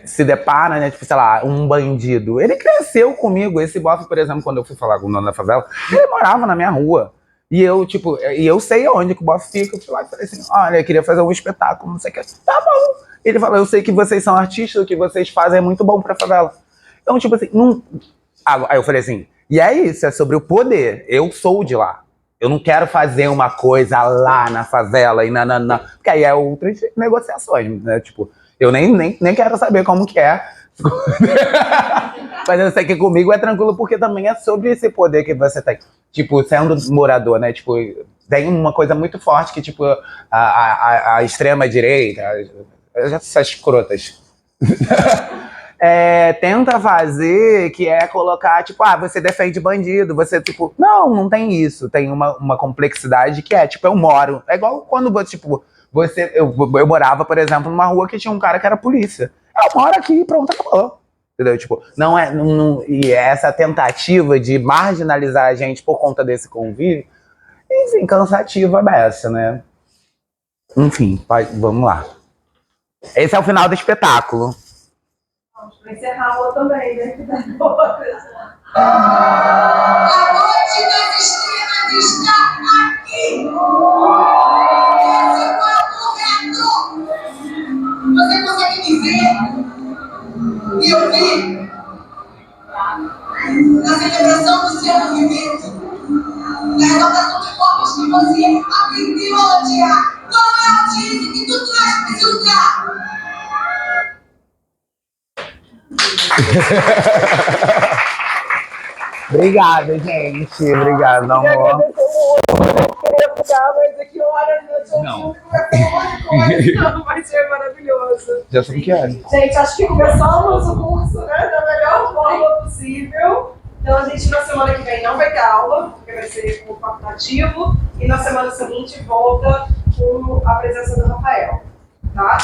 se depara, né, tipo, sei lá, um bandido, ele cresceu comigo. Esse bofe, por exemplo, quando eu fui falar com o dono da favela, ele morava na minha rua. E eu, tipo, eu sei onde que o bofe fica. Eu fui lá e falei assim, olha, eu queria fazer um espetáculo, não sei o que. Tá bom. Ele falou, eu sei que vocês são artistas, o que vocês fazem é muito bom pra favela. Então, tipo assim, não... Aí eu falei assim, e é isso, é sobre o poder. Eu sou de lá. Eu não quero fazer uma coisa lá na favela e nananã. Porque aí é outras negociações, né? Tipo, eu nem quero saber como que é. Mas eu sei que comigo é tranquilo, porque também é sobre esse poder que você tem. Tipo, sendo morador, né? Tipo, tem uma coisa muito forte que, tipo, a extrema-direita, essas escrotas, tenta fazer, que é colocar, tipo, você defende bandido, você, tipo... Não tem isso. Tem uma complexidade que é, tipo, eu moro. É igual quando, tipo, eu morava, por exemplo, numa rua que tinha um cara que era polícia. Eu moro aqui e pronto, acabou. Entendeu? Tipo, não é... e essa tentativa de marginalizar a gente por conta desse convívio, enfim, cansativa dessa, né? Enfim, vamos lá. Esse é o final do espetáculo. Vamos para encerrar a aula também, né? A noite das estrelas está aqui! Esse foi o correto! Você consegue me ver? E ouvir? Na celebração do seu movimento, na exaltação de corpos que você aprendeu a odiar. Como eu disse que tu traz para esse lugar! Obrigado, gente. Obrigado, amor. Eu queria ficar, mas aqui horas Não. Vai ser maravilhoso. Já sei o que é. Gente, acho que começamos o curso, né, da melhor forma possível. Então a gente na semana que vem não vai ter aula, porque vai ser como facultativo. E na semana seguinte volta com a presença do Rafael, tá?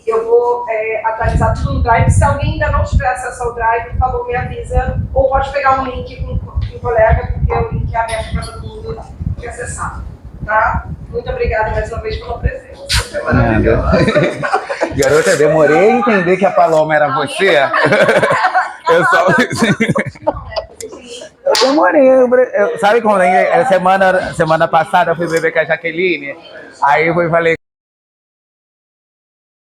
E eu vou atualizar tudo no Drive. Se alguém ainda não tiver acesso ao Drive, por favor, me avisa. Ou pode pegar um link com o colega, porque o link é aberto para todo mundo que acessar. Tá? Muito obrigada mais uma vez pela presença. Foi maravilhoso. Garota, demorei a entender que a Paloma era você. Eu só... Eu demorei. Sabe como, né? Semana passada eu fui beber com a Jaqueline. Aí eu falei...